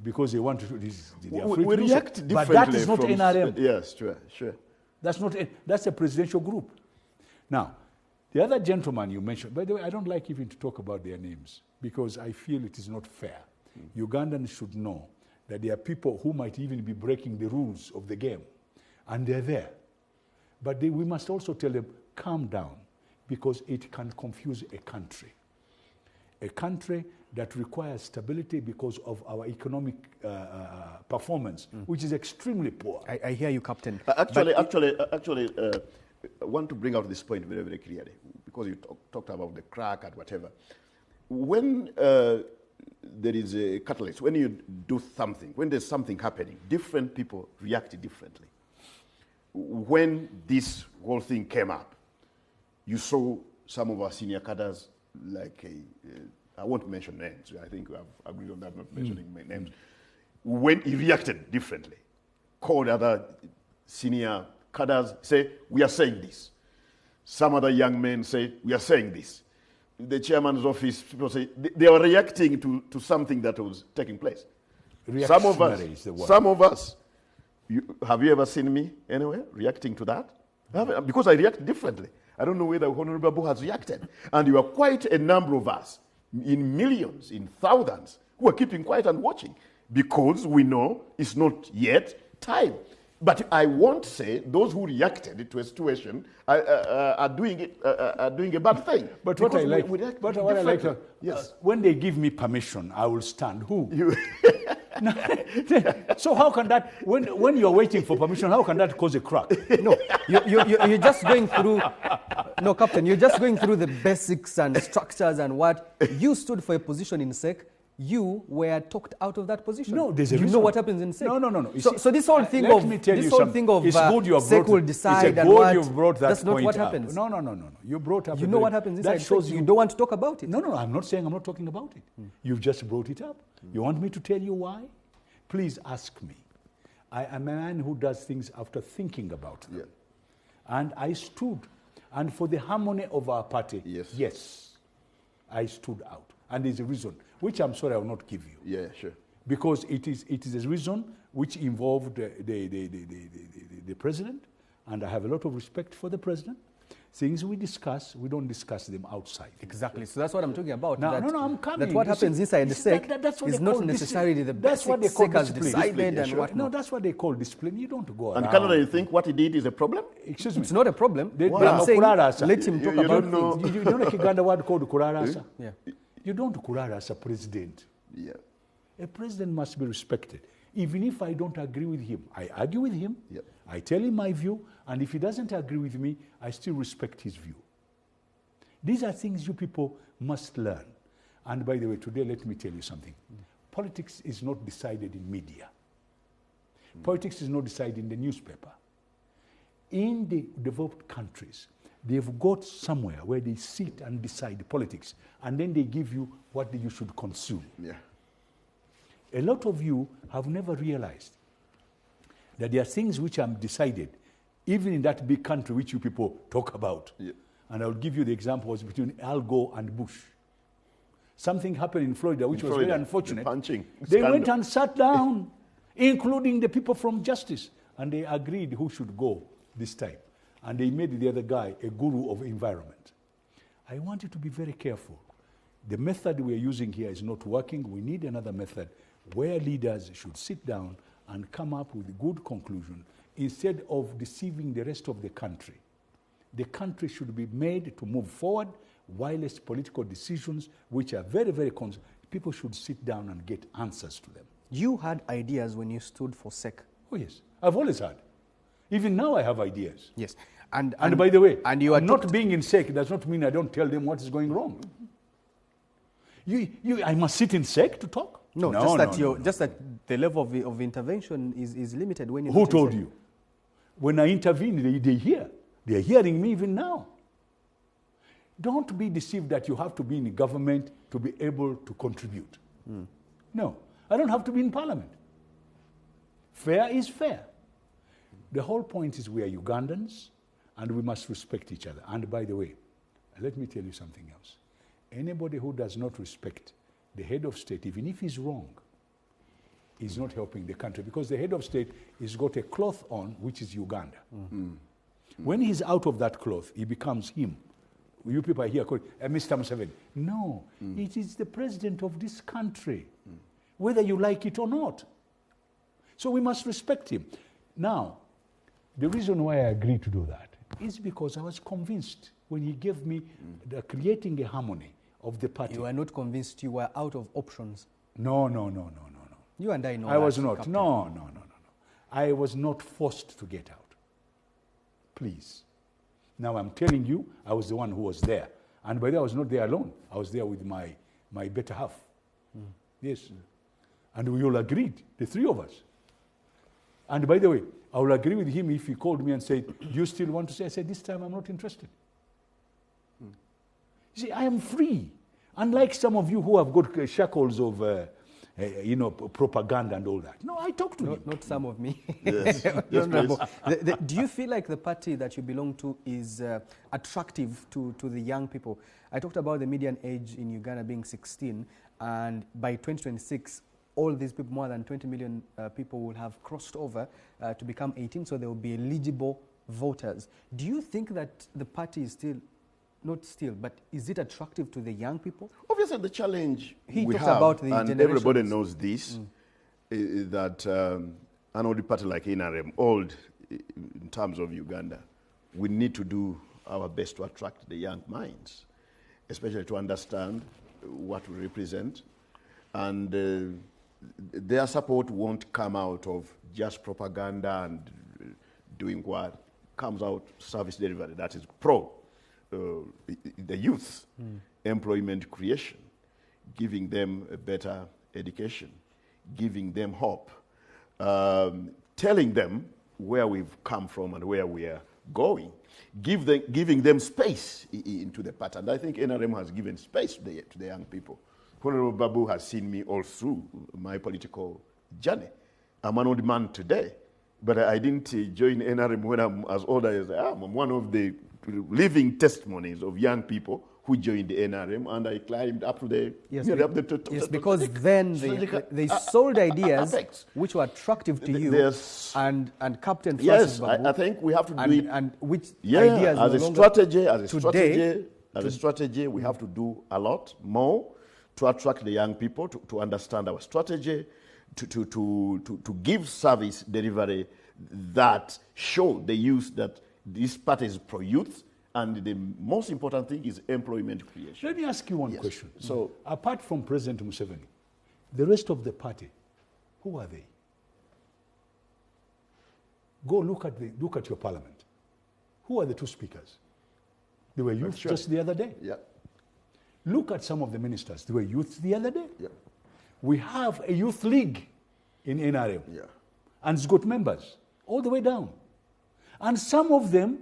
because they want to do this. They are free We to do react so. differently. But that is not from NRM. Yes, sure. That's a presidential group. Now, the other gentleman you mentioned, by the way, I don't like even to talk about their names because I feel it is not fair. Ugandans should know that there are people who might even be breaking the rules of the game, and they're there. But we must also tell them, calm down, because it can confuse a country. A country that requires stability because of our economic performance, which is extremely poor. I hear you, Captain. Actually, I want to bring out this point very, very clearly, because you talked about the crack and whatever. When there is a catalyst, when you do something, when there's something happening, different people react differently. When this whole thing came up, you saw some of our senior cadres, like I won't mention names, I think we have agreed on that, not mentioning my names, when he reacted differently, called other senior cadres, say, we are saying this. Some other young men say, we are saying this. The chairman's office, people say, they are reacting to something that was taking place. Some of us, have you ever seen me anywhere reacting to that? Because I react differently. I don't know whether Honorable Babu has reacted. And you are quite a number of us, in millions, in thousands, who are keeping quiet and watching, because we know it's not yet time. But I won't say those who reacted to a situation are doing a bad thing. But what I like, yes. When they give me permission, I will stand. Who? So how can that, when you're waiting for permission, how can that cause a crack? No, you're just going through, no, Captain, you're just going through the basics and structures and what you stood for a position in SEC. You were talked out of that position. No, there's a reason. You know what happens in SEC. No. So this whole thing of SEC will decide and what, that's not what happens. No. You brought up. You know what happens inside. That shows you don't want to talk about it. No. I'm not saying I'm not talking about it. You've just brought it up. You want me to tell you why? Please ask me. I am a man who does things after thinking about them. Yeah. And I stood. And for the harmony of our party, yes, I stood out. And there's a reason, which I'm sorry I will not give you. Yeah, sure. Because it is a reason which involved the president, and I have a lot of respect for the president. Things we discuss, we don't discuss them outside. Exactly. So that's what I'm talking about. No, I'm coming. That what happens inside the SEC is not necessarily the best what the SEC has decided and what. No, that's what they call discipline. You don't go around. And Canada, you think what he did is a problem? Excuse me. It's not a problem. But I'm saying, let him talk about things. You know the Kiganda word called kurarasa? Yeah. You don't kurarasa a president. Yeah. A president must be respected. Even if I don't agree with him, I argue with him. Yep. I tell him my view, and if he doesn't agree with me, I still respect his view. These are things you people must learn. And by the way, today let me tell you something. Politics is not decided in media. Politics is not decided in the newspaper. In the developed countries, they've got somewhere where they sit and decide politics, and then they give you what you should consume. Yeah. A lot of you have never realized that there are things which are decided, even in that big country which you people talk about. Yeah. And I'll give you the examples between Al Gore and Bush. Something happened in Florida, which In was Florida, very the unfortunate. punching They scandal. went and sat down, including the people from Justice, and they agreed who should go this time. And they made the other guy a guru of environment. I want you to be very careful. The method we are using here is not working. We need another method where leaders should sit down and come up with a good conclusion instead of deceiving the rest of the country. The country should be made to move forward, wireless political decisions, which are very, very people should sit down and get answers to them. You had ideas when you stood for SEC. Oh, yes. I've always had. Even now I have ideas. Yes. And by the way, and you are not being in SEC does not mean I don't tell them what is going wrong. I must sit in SEC to talk? No, just that the level of intervention is limited when you. Who told you? When I intervene, they hear. They are hearing me even now. Don't be deceived that you have to be in the government to be able to contribute. No, I don't have to be in parliament. Fair is fair. The whole point is we are Ugandans and we must respect each other. And by the way, let me tell you something else. Anybody who does not respect the head of state, even if he's wrong, is not helping the country, because the head of state has got a cloth on, which is Uganda. When he's out of that cloth, he becomes him. You people are here calling Mr. Museveni. No, it is the president of this country, whether you like it or not. So we must respect him. Now, the reason why I agreed to do that is because I was convinced when he gave me creating a harmony of the party. You were not convinced, you were out of options. No. You and I know I was that, not. Captain. No. I was not forced to get out. Please. Now I'm telling you, I was the one who was there. And by the way, I was not there alone. I was there with my better half. Yes. And we all agreed, the three of us. And by the way, I will agree with him if he called me and said, do you still want to say? I said, this time I'm not interested. You see, I am free. Unlike some of you who have got shackles of propaganda and all that. No, I talk to him. Not some of me. Yes. Do you feel like the party that you belong to is attractive to the young people? I talked about the median age in Uganda being 16, and by 2026, all these people, more than 20 million people, will have crossed over to become 18, so they will be eligible voters. Do you think that the party is but is it attractive to the young people? Obviously, the challenge He we talked have, about the and generations. everybody knows this, is that an old party like NRM, old in terms of Uganda, we need to do our best to attract the young minds, especially to understand what we represent. And their support won't come out of just propaganda and doing what comes out service delivery, that is pro the youth, employment creation, giving them a better education, giving them hope, telling them where we've come from and where we are going, giving them space into the pattern. And I think NRM has given space to the young people. Honorable Babu has seen me all through my political journey. I'm an old man today, but I didn't join NRM when I'm as old as I am. I'm one of the living testimonies of young people who joined the NRM, and I climbed up to the... Because then they sold ideas which were attractive to you, and Captain Francis Babu. I think we have to do it. And which ideas as a strategy, we have to do a lot more to attract the young people, to understand our strategy, to give service delivery that show the youth that this party is pro-youth, and the most important thing is employment creation. Let me ask you one question. So, apart from President Museveni, the rest of the party, who are they? Go look at your parliament. Who are the two speakers? They were youth just the other day. Look at some of the ministers. They were youth the other day. We have a youth league in NRM. And it's got members all the way down. And some of them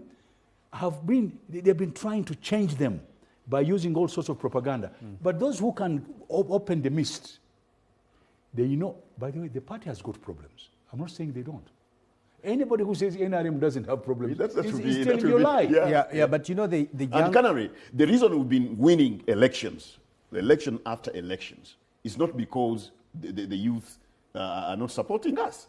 they've been trying to change them by using all sorts of propaganda. But those who can open the mist, they know, by the way, the party has got problems. I'm not saying they don't. Anybody who says NRM doesn't have problems is telling you a lie. But you know, the young... And Canary, the reason we've been winning elections election after elections, it's not because the youth are not supporting us.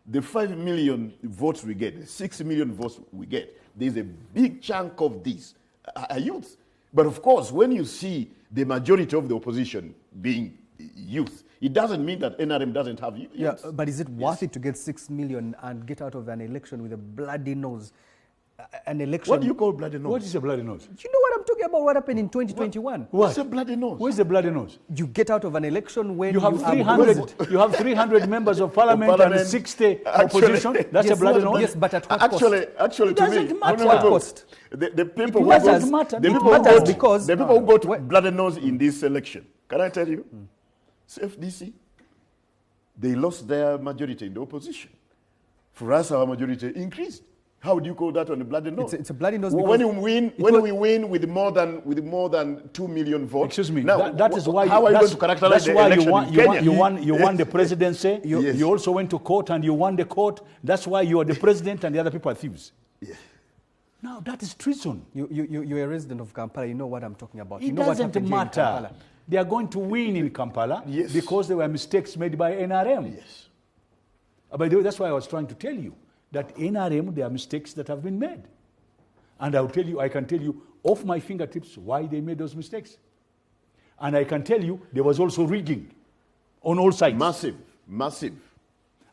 The 5 million votes we get, the 6 million votes we get, there's a big chunk of these are youth. But of course, when you see the majority of the opposition being youth, it doesn't mean that NRM doesn't have youth. Yeah, but is it worth it to get 6 million and get out of an election with a bloody nose? An election. What do you call bloody nose? What is a bloody nose? You know what I'm talking about? What happened in 2021? What's a bloody nose? Where's the bloody nose? You get out of an election when you have 300. You have 300 members of parliament and 60 opposition. That's a bloody nose. Yes, but at what cost? Actually, to me, at what cost? The people it who doesn't matter. The people who got bloody nose in this election. Can I tell you? FDC. They lost their majority in the opposition. For us, our majority increased. How do you call that on a bloody nose? It's a bloody nose. When we win with more than 2 million votes. Excuse me. Now, that is why. How are you going to characterize the election in Kenya? You won the presidency. You also went to court and you won the court. That's why you are the president and the other people are thieves. Yeah. Now that is treason. You're a resident of Kampala. You know what I'm talking about. It you know doesn't what matter. They are going to win in Kampala because there were mistakes made by NRM. Yes. By the way, that's why I was trying to tell you that NRM, there are mistakes that have been made. And I can tell you off my fingertips why they made those mistakes. And I can tell you there was also rigging on all sides. Massive.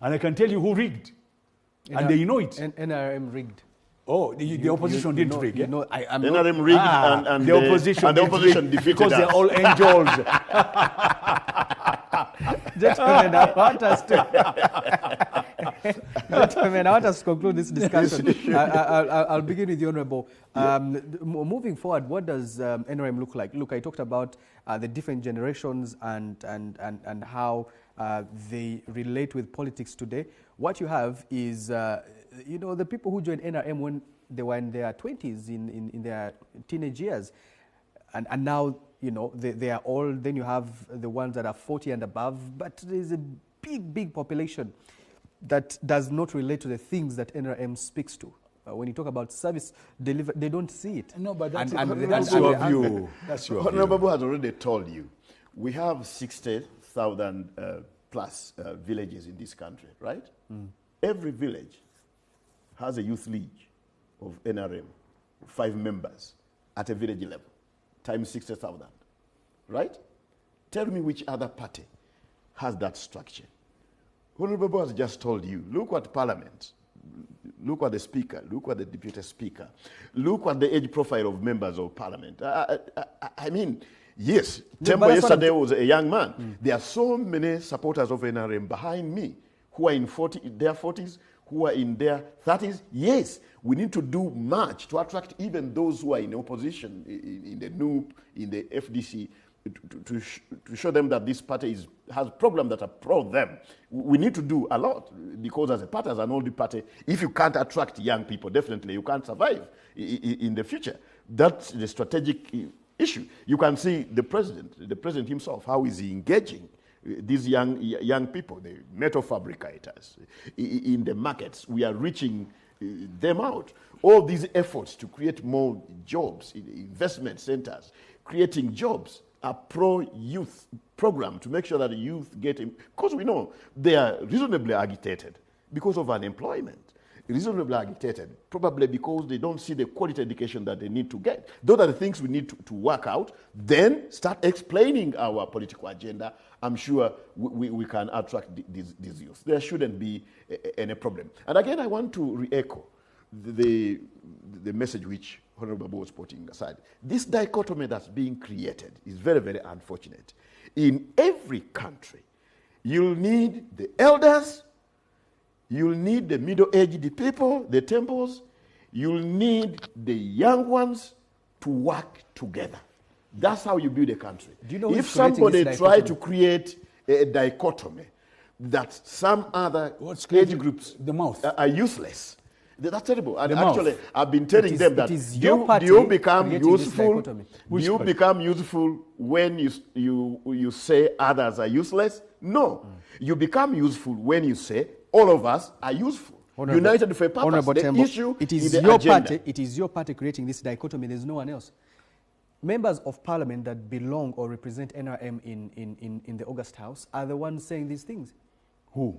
And I can tell you who rigged. And they know it. NRM rigged. Oh, the opposition didn't rig. NRM rigged and the opposition defeated because they're all angels. Gentlemen, I want us to conclude this discussion. I'll begin with the Honourable. Moving forward, what does NRM look like? Look, I talked about the different generations and how they relate with politics today. What you have is, the people who joined NRM when they were in their 20s, in their teenage years, and now, they are all, then you have the ones that are 40 and above, but there's a big population that does not relate to the things that NRM speaks to. When you talk about service delivery, they don't see it. No, but that's your view. That's your view. Honorable has already told you, we have 60,000 plus villages in this country, right? Every village has a youth league of NRM, 5 members at a village level, times 60,000, right? Tell me which other party has that structure. Honorable has just told you, look at Parliament, look at the Speaker, look at the Deputy Speaker, look at the age profile of members of Parliament. I mean, yes, Tembo yesterday was a young man. There are so many supporters of NRM behind me who are in their 40s, who are in their 30s. Yes, we need to do much to attract even those who are in opposition, in the NUP, in the FDC, to show them that this party has programs that are pro them. We need to do a lot because as a party, as an old party, if you can't attract young people, definitely you can't survive in the future. That's the strategic issue. You can see the president himself, how is he engaging these young people, the metal fabricators, in the markets. We are reaching them out. All these efforts to create more jobs, investment centers, creating jobs, a pro-youth program to make sure that the youth get, because we know they are reasonably agitated because of unemployment, reasonably agitated, probably because they don't see the quality education that they need to get. Those are the things we need to work out, then start explaining our political agenda. I'm sure we can attract these youth. There shouldn't be any problem. And again, I want to re-echo the message which Honorable Babu was putting aside. This dichotomy that's being created is very, very unfortunate. In every country, you'll need the elders, you'll need the middle-aged people, the temples, you'll need the young ones to work together. That's how you build a country. Do you know if somebody tries to create a dichotomy that some other age groups are useless, that's terrible. And actually, I've been telling them that do you become useful? Do you become useful when you say others are useless? No. You become useful when you say all of us are useful. United for a purpose. The issue it is the your agenda. party. It is your party creating this dichotomy. There's no one else. members of parliament that belong or represent NRM in the August House are the ones saying these things. Who?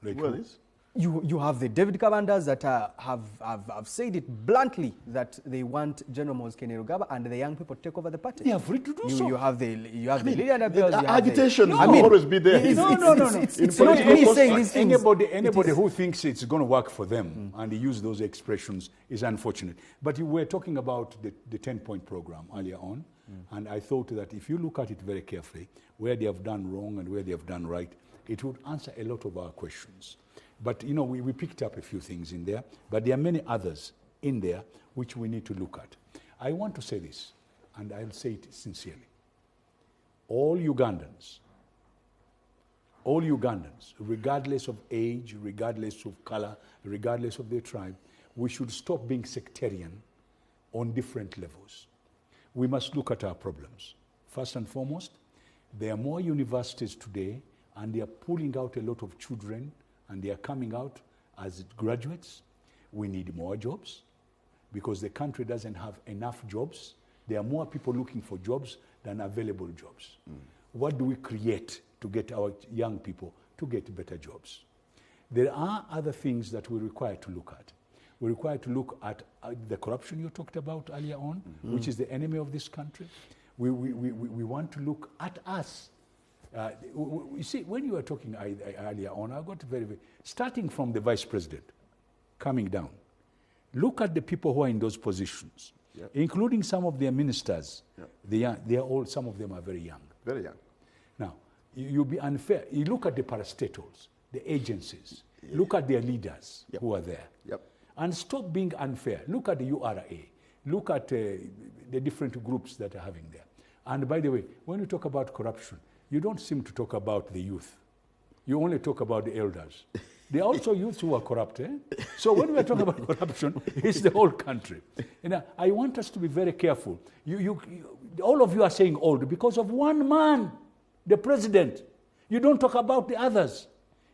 Like Well, who? it's- You have the David Kabandas that have said it bluntly that they want General Moses Kainerugaba and the young people to take over the party. They are free to do so. You have the mean, Lilian Abels, you have agitation the, will always be there. It's, No, it's, no, no, it's, no. It's, In it's not political me cause, saying these things. Anybody It is- who thinks it's going to work for them and they use those expressions is unfortunate. But you were talking about the 10-point program earlier on, and I thought that if you look at it very carefully, where they have done wrong and where they have done right, it would answer a lot of our questions. But, you know, we picked up a few things in there, but there are many others in there which we need to look at. I want to say this, and I'll say it sincerely. All Ugandans, regardless of age, regardless of color, regardless of their tribe, we should stop being sectarian on different levels. We must look at our problems. First and foremost, there are more universities today, and they are pulling out a lot of children, and they are coming out as graduates. We need more jobs because the country doesn't have enough jobs. There are more people looking for jobs than available jobs. What do we create to get our young people to get better jobs? There are other things that we require to look at. We require to look at the corruption you talked about earlier on, which is the enemy of this country. We want to look at us. You see, when you were talking earlier on, I got very, starting from the vice president, coming down, look at the people who are in those positions, including some of their ministers. They are all, some of them are very young. Very young. Now, you'll be unfair. You look at the parastatals, the agencies, look at their leaders who are there, and stop being unfair. Look at the URA, look at the different groups that are having there. And by the way, when you talk about corruption, you don't seem to talk about the youth. You only talk about the elders. There are also youths who are corrupt. So when we are talking about corruption, it's the whole country. And I want us to be very careful. All of you are saying old because of one man, the president. You don't talk about the others.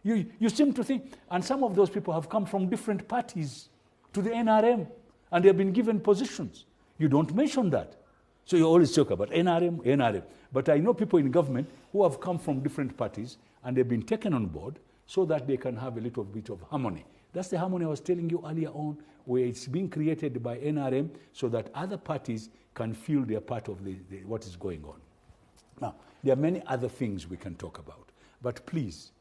You seem to think, and some of those people have come from different parties to the NRM, and they have been given positions. You don't mention that. So you always talk about NRM. But I know people in government who have come from different parties and they've been taken on board so that they can have a little bit of harmony. That's the harmony I was telling you earlier on, where it's being created by NRM so that other parties can feel they're part of what is going on. Now, there are many other things we can talk about. But please,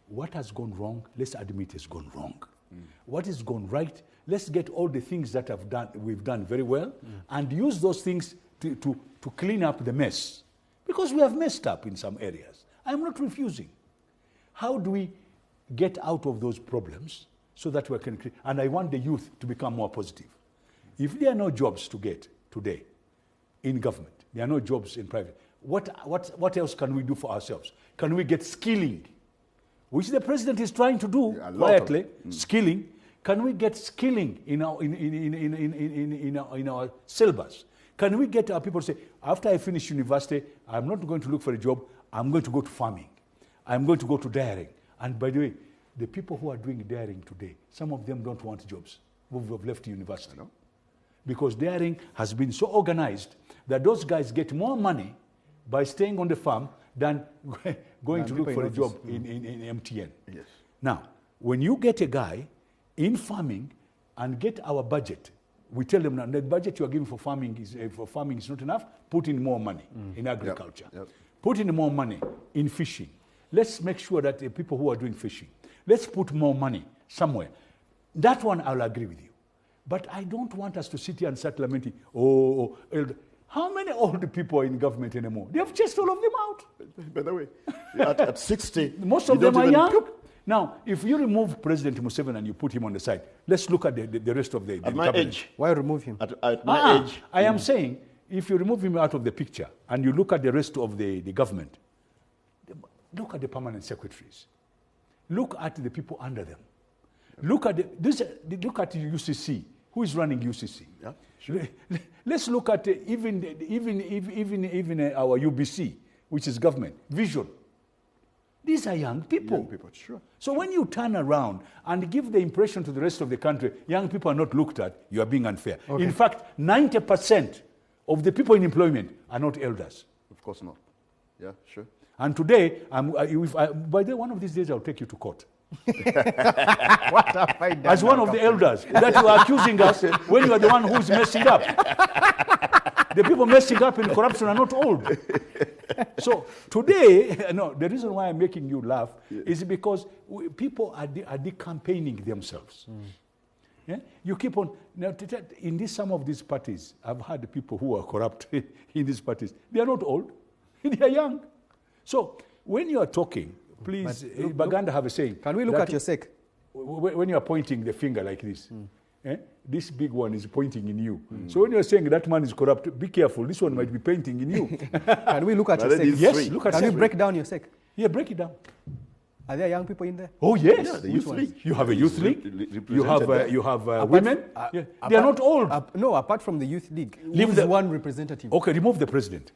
what has gone wrong, let's admit has gone wrong. What has gone right, let's get all the things that we've done very well and use those things to clean up the mess. Because we have messed up in some areas. I'm not refusing. How do we get out of those problems so that we can create? And I want the youth to become more positive. If there are no jobs to get today in government, there are no jobs in private, what else can we do for ourselves? Can we get skilling? Which the president is trying to do quietly, skilling. Can we get skilling in our syllabus? Can we get our people to say, after I finish university, I'm not going to look for a job, I'm going to go to farming. I'm going to go to dairying. And by the way, the people who are doing dairying today, some of them don't want jobs who have left university. Because dairying has been so organized that those guys get more money by staying on the farm than going to look for a job in MTN. Yes. Now, when you get a guy in farming and get our budget, we tell them now the budget you are giving for farming is not enough. Put in more money in agriculture. Put in more money in fishing. Let's make sure that the people who are doing fishing, let's put more money somewhere. That one I'll agree with you. But I don't want us to sit here and start lamenting, how many old people are in government anymore? They have chased all of them out. By the way, at 60, most of them are young. Now, if you remove President Museveni and you put him on the side, let's look at the rest of the my cabinet. age. Why remove him? At my age. I am saying, if you remove him out of the picture and you look at the rest of the government, look at the permanent secretaries. Look at the people under them. Look at look at the UCC. Who is running UCC? Let's look at even our UBC, which is government, Vision. These are young people. Young people, sure. So when you turn around and give the impression to the rest of the country, young people are not looked at, you are being unfair. In fact, 90% of the people in employment are not elders. Of course not. Yeah, sure. And today, by the one of these days, I'll take you to court. As one of the elders that you are accusing us when you are the one who's messing up. The people messing up in corruption are not old. So today, no, the reason why I'm making you laugh is because people are decampaigning themselves. Yeah? You keep on, now, in some of these parties, I've had people who are corrupt in these parties. They are not old, they are young. So when you are talking, please, Baganda have a saying. Can we look at your sake? When you are pointing the finger like this, this big one is pointing in you. So when you are saying that man is corrupt, be careful. This one might be pointing in you. Can we look at your sake? Yes, look at Can you break down your sake? Yeah, break it down. Are there young people in there? Oh yes, Yeah, the youth league. You have a youth league. You have Apart women. They are not old. No, apart from the youth league, Leave who's the- one representative? Okay, remove the president.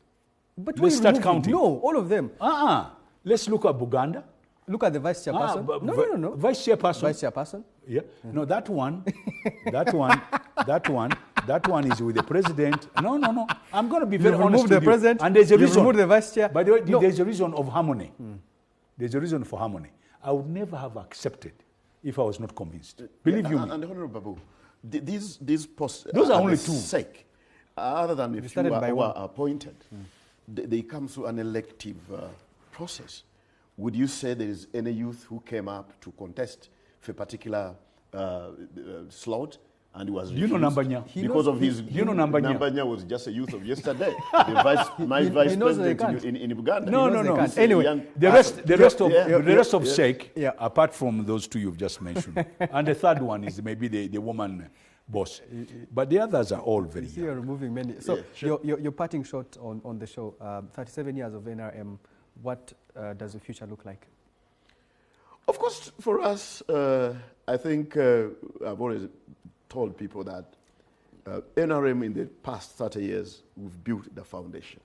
But Let's when you start remove counting. No, all of them. Let's look at Buganda. Look at the vice chairperson. No. Vice chairperson. Vice chairperson. Yeah. No, that one is with the president. No. I'm going to be very You've honest removed with the you. president. And there's a You've reason. removed the vice chair. By the way, No. there's a reason of harmony. There's a reason for harmony. I would never have accepted if I was not convinced. Believe you me. And Honorable Babu, these posts Those are the only two. sake, other than if you started by are one. appointed, they come through an elective process. Would you say there is any youth who came up to contest for a particular slot and was You know refused Nambanya. because of his? You know Nambanya. Nambanya was just a youth of yesterday. My vice knows they president in Uganda. No. He's a Anyway, young the rest of yeah. SEC, apart from those two you've just mentioned, and the third one is maybe the woman boss, but the others are all very You see, you're young. removing many. So Yeah, sure. your parting shot on the show. 37 years of NRM. What does the future look like? Of course, for us, I think I've always told people that NRM in the past 30 years, we've built the foundation.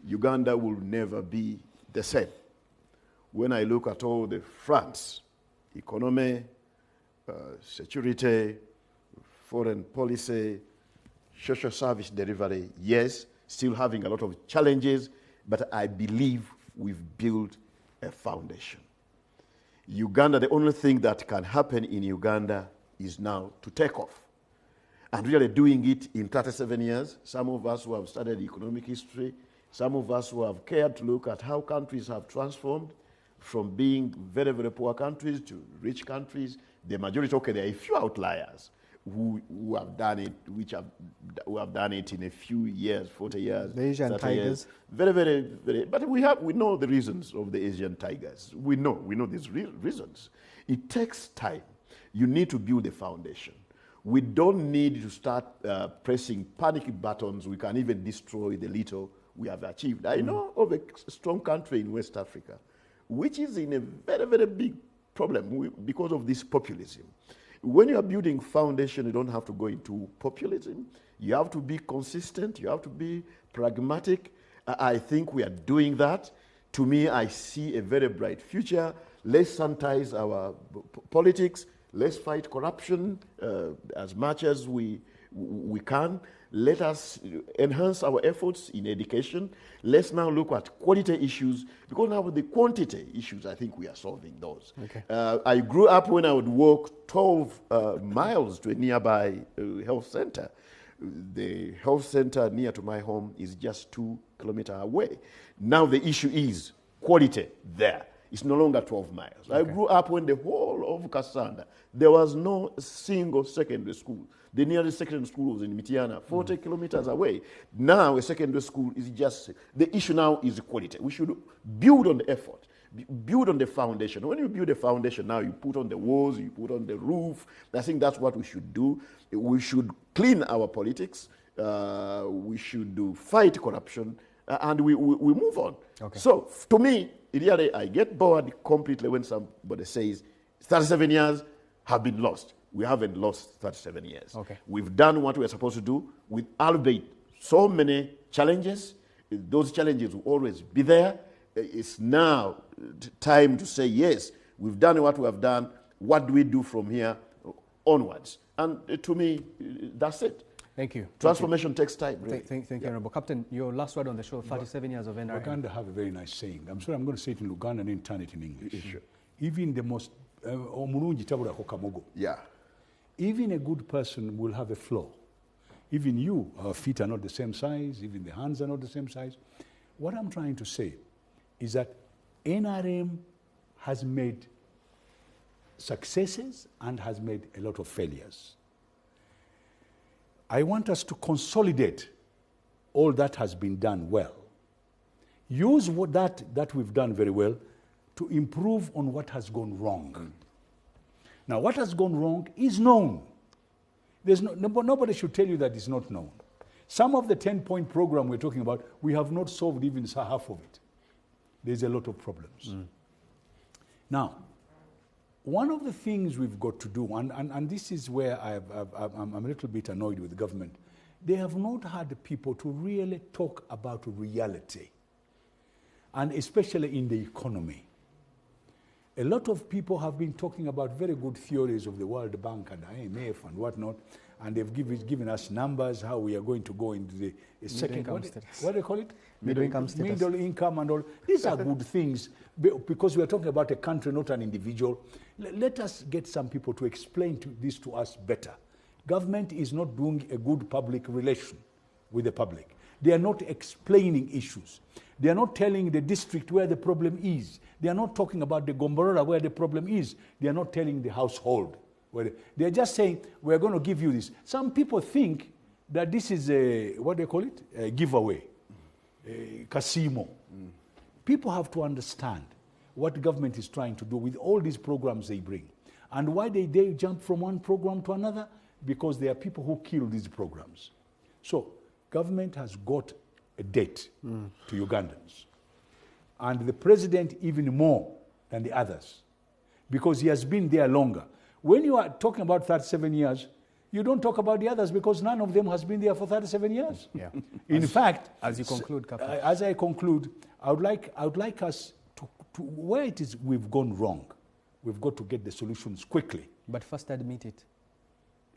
Uganda will never be the same. When I look at all the fronts, economy, security, foreign policy, social service delivery, yes, still having a lot of challenges, but I believe we've built a foundation. Uganda, the only thing that can happen in Uganda is now to take off. And really doing it in 37 years, some of us who have studied economic history, some of us who have cared to look at how countries have transformed from being very, very poor countries to rich countries, the majority, okay, there are a few outliers who have done it, who have done it in a few years, 40 years, The Asian 30 years. tigers. Very, very, very. But we know the reasons of the Asian tigers. We know these reasons. It takes time. You need to build a foundation. We don't need to start pressing panic buttons. We can even destroy the little we have achieved. I know of a strong country in West Africa, which is in a very, very big problem because of this populism. When you are building foundation, you don't have to go into populism. You have to be consistent. You have to be pragmatic. I think we are doing that. To me, I see a very bright future. Let's sanitize our politics. Let's fight corruption as much as we can. Let us enhance our efforts in education. Let's now look at quality issues, because now with the quantity issues, I think we are solving those. Okay. I grew up when I would walk 12 miles to a nearby health center. The health center near to my home is just 2 kilometers away. Now the issue is quality there. It's no longer 12 miles. Okay. I grew up when the whole of Kasanda, there was no single secondary school. The nearest secondary school was in Mitiana, 40 kilometers away. Now a secondary school is just, the issue now is quality. We should build on the effort, build on the foundation. When you build a foundation now, you put on the walls, you put on the roof. I think that's what we should do. We should clean our politics. We should fight corruption, and we move on. Okay. So to me, really, I get bored completely when somebody says 37 years have been lost. We haven't lost 37 years. Okay. We've done what we're supposed to do with, albeit so many challenges. Those challenges will always be there. It's now time to say, yes, we've done what we have done. What do we do from here onwards? And to me, that's it. Thank you. Transformation takes time. Really. Thank you, Honorable Captain. Your last word on the show, 37 years of NRM. Uganda have a very nice saying. I'm sorry, I'm going to say it in Luganda and then turn it in English. Sure. Even the most, yeah. Even a good person will have a flaw. Even you, our feet are not the same size, even the hands are not the same size. What I'm trying to say is that NRM has made successes and has made a lot of failures. I want us to consolidate all that has been done well. Use what that we've done very well to improve on what has gone wrong. Now, what has gone wrong is known. Nobody should tell you that it's not known. Some of the 10-point program we're talking about, we have not solved even half of it. There's a lot of problems. Now, one of the things we've got to do, and this is where I'm a little bit annoyed with the government, they have not had people to really talk about reality, and especially in the economy. A lot of people have been talking about very good theories of the World Bank and IMF and whatnot, and they've given us numbers, how we are going to go into the second, what do they call it? Middle income status. Middle income and all. These are good things, because we are talking about a country, not an individual. Let us get some people to explain this to us better. Government is not doing a good public relation with the public. They are not explaining issues. They are not telling the district where the problem is. They are not talking about the Gomborora where the problem is. They are not telling the household. They are just saying, we're going to give you this. Some people think that this is a, what do they call it? A giveaway, a casino. People have to understand what the government is trying to do with all these programs they bring. And why they jump from one program to another? Because there are people who kill these programs. So, government has got a debt to Ugandans. And the president even more than the others, because he has been there longer. When you are talking about 37 years, you don't talk about the others because none of them has been there for 37 years. Yeah. In fact, as you conclude, Captain. As I conclude, I would like us to where it is we've gone wrong, we've got to get the solutions quickly. But first admit it.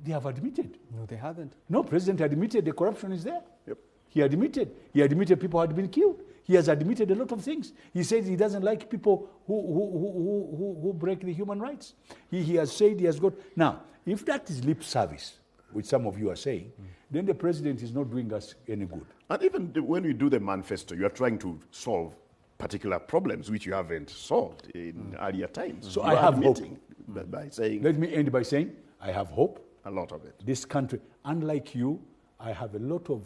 They have admitted. No, they haven't. No, President admitted the corruption is there. Yep. He admitted people had been killed. He has admitted a lot of things. He said he doesn't like people who break the human rights. He has said he has got... Now, if that is lip service, which some of you are saying, then the president is not doing us any good. And even when you do the manifesto, you are trying to solve particular problems which you haven't solved in earlier times. So I have hope. By saying... Let me end by saying, I have hope. A lot of it. This country, unlike you, I have a lot of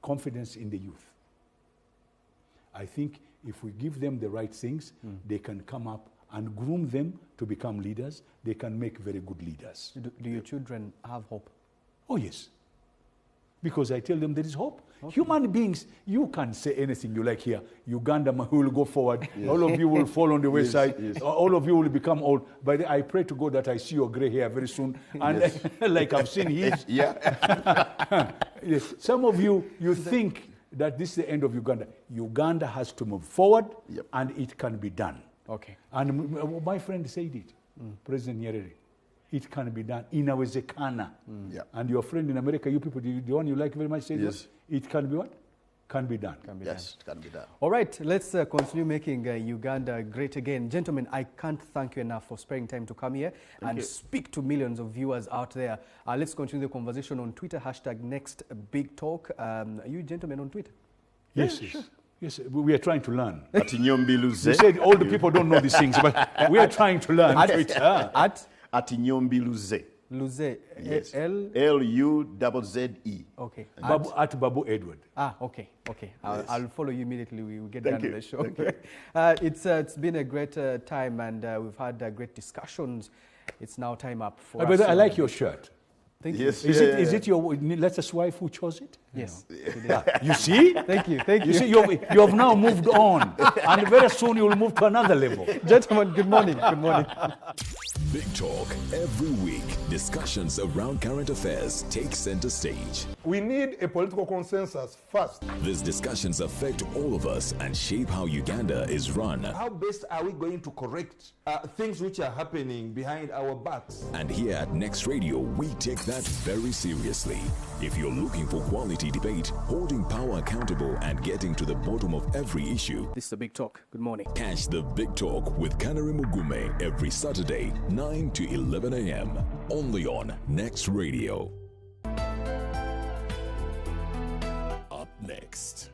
confidence in the youth. I think if we give them the right things, they can come up and groom them to become leaders. They can make very good leaders. Do your children have hope? Oh, yes. Because I tell them there is hope. Okay. Human beings, you can say anything you like here. Uganda will go forward. Yes. All of you will fall on the wayside. Yes. All of you will become old. But I pray to God that I see your gray hair very soon. And like I've seen his. Yeah. Some of you think that this is the end of Uganda. Uganda has to move forward, and it can be done. Okay. And my friend said it, President Nyerere. It can be done. Inawezekana. And your friend in America, you people, the one you like very much, said it can be what? Can be done. Yes, it can be done. All right, let's continue making Uganda great again. Gentlemen, I can't thank you enough for sparing time to come here and speak to millions of viewers out there. Let's continue the conversation on Twitter, #NextBigTalk. Are you gentlemen on Twitter? Yes, yes. Sure. Yes, we are trying to learn. At Inyombi Luze. You said all the people don't know these things, but we are trying to learn. At Inyombi Luze. Luze. Yes. L-U-Z-Z-E. Okay. At Babu Edward. Okay. Okay. I'll follow you immediately. We will get done with the show. It's been a great time, and we've had great discussions. It's now time up for us. But I like your shirt. Thank you. Is it your latest wife who chose it? Yes. You see? Thank you. You see, you have now moved on, and very soon you will move to another level. Gentlemen, good morning. Good morning. Big Talk every week. Discussions around current affairs take center stage. We need a political consensus first. These discussions affect all of us and shape how Uganda is run. How best are we going to correct things which are happening behind our backs? And here at Next Radio, we take that very seriously. If you're looking for quality debate, holding power accountable and getting to the bottom of every issue, This is The Big Talk. Good morning. catch The Big Talk with Kanari Mugume every Saturday, 9 to 11 a.m. only on Next Radio. Up next.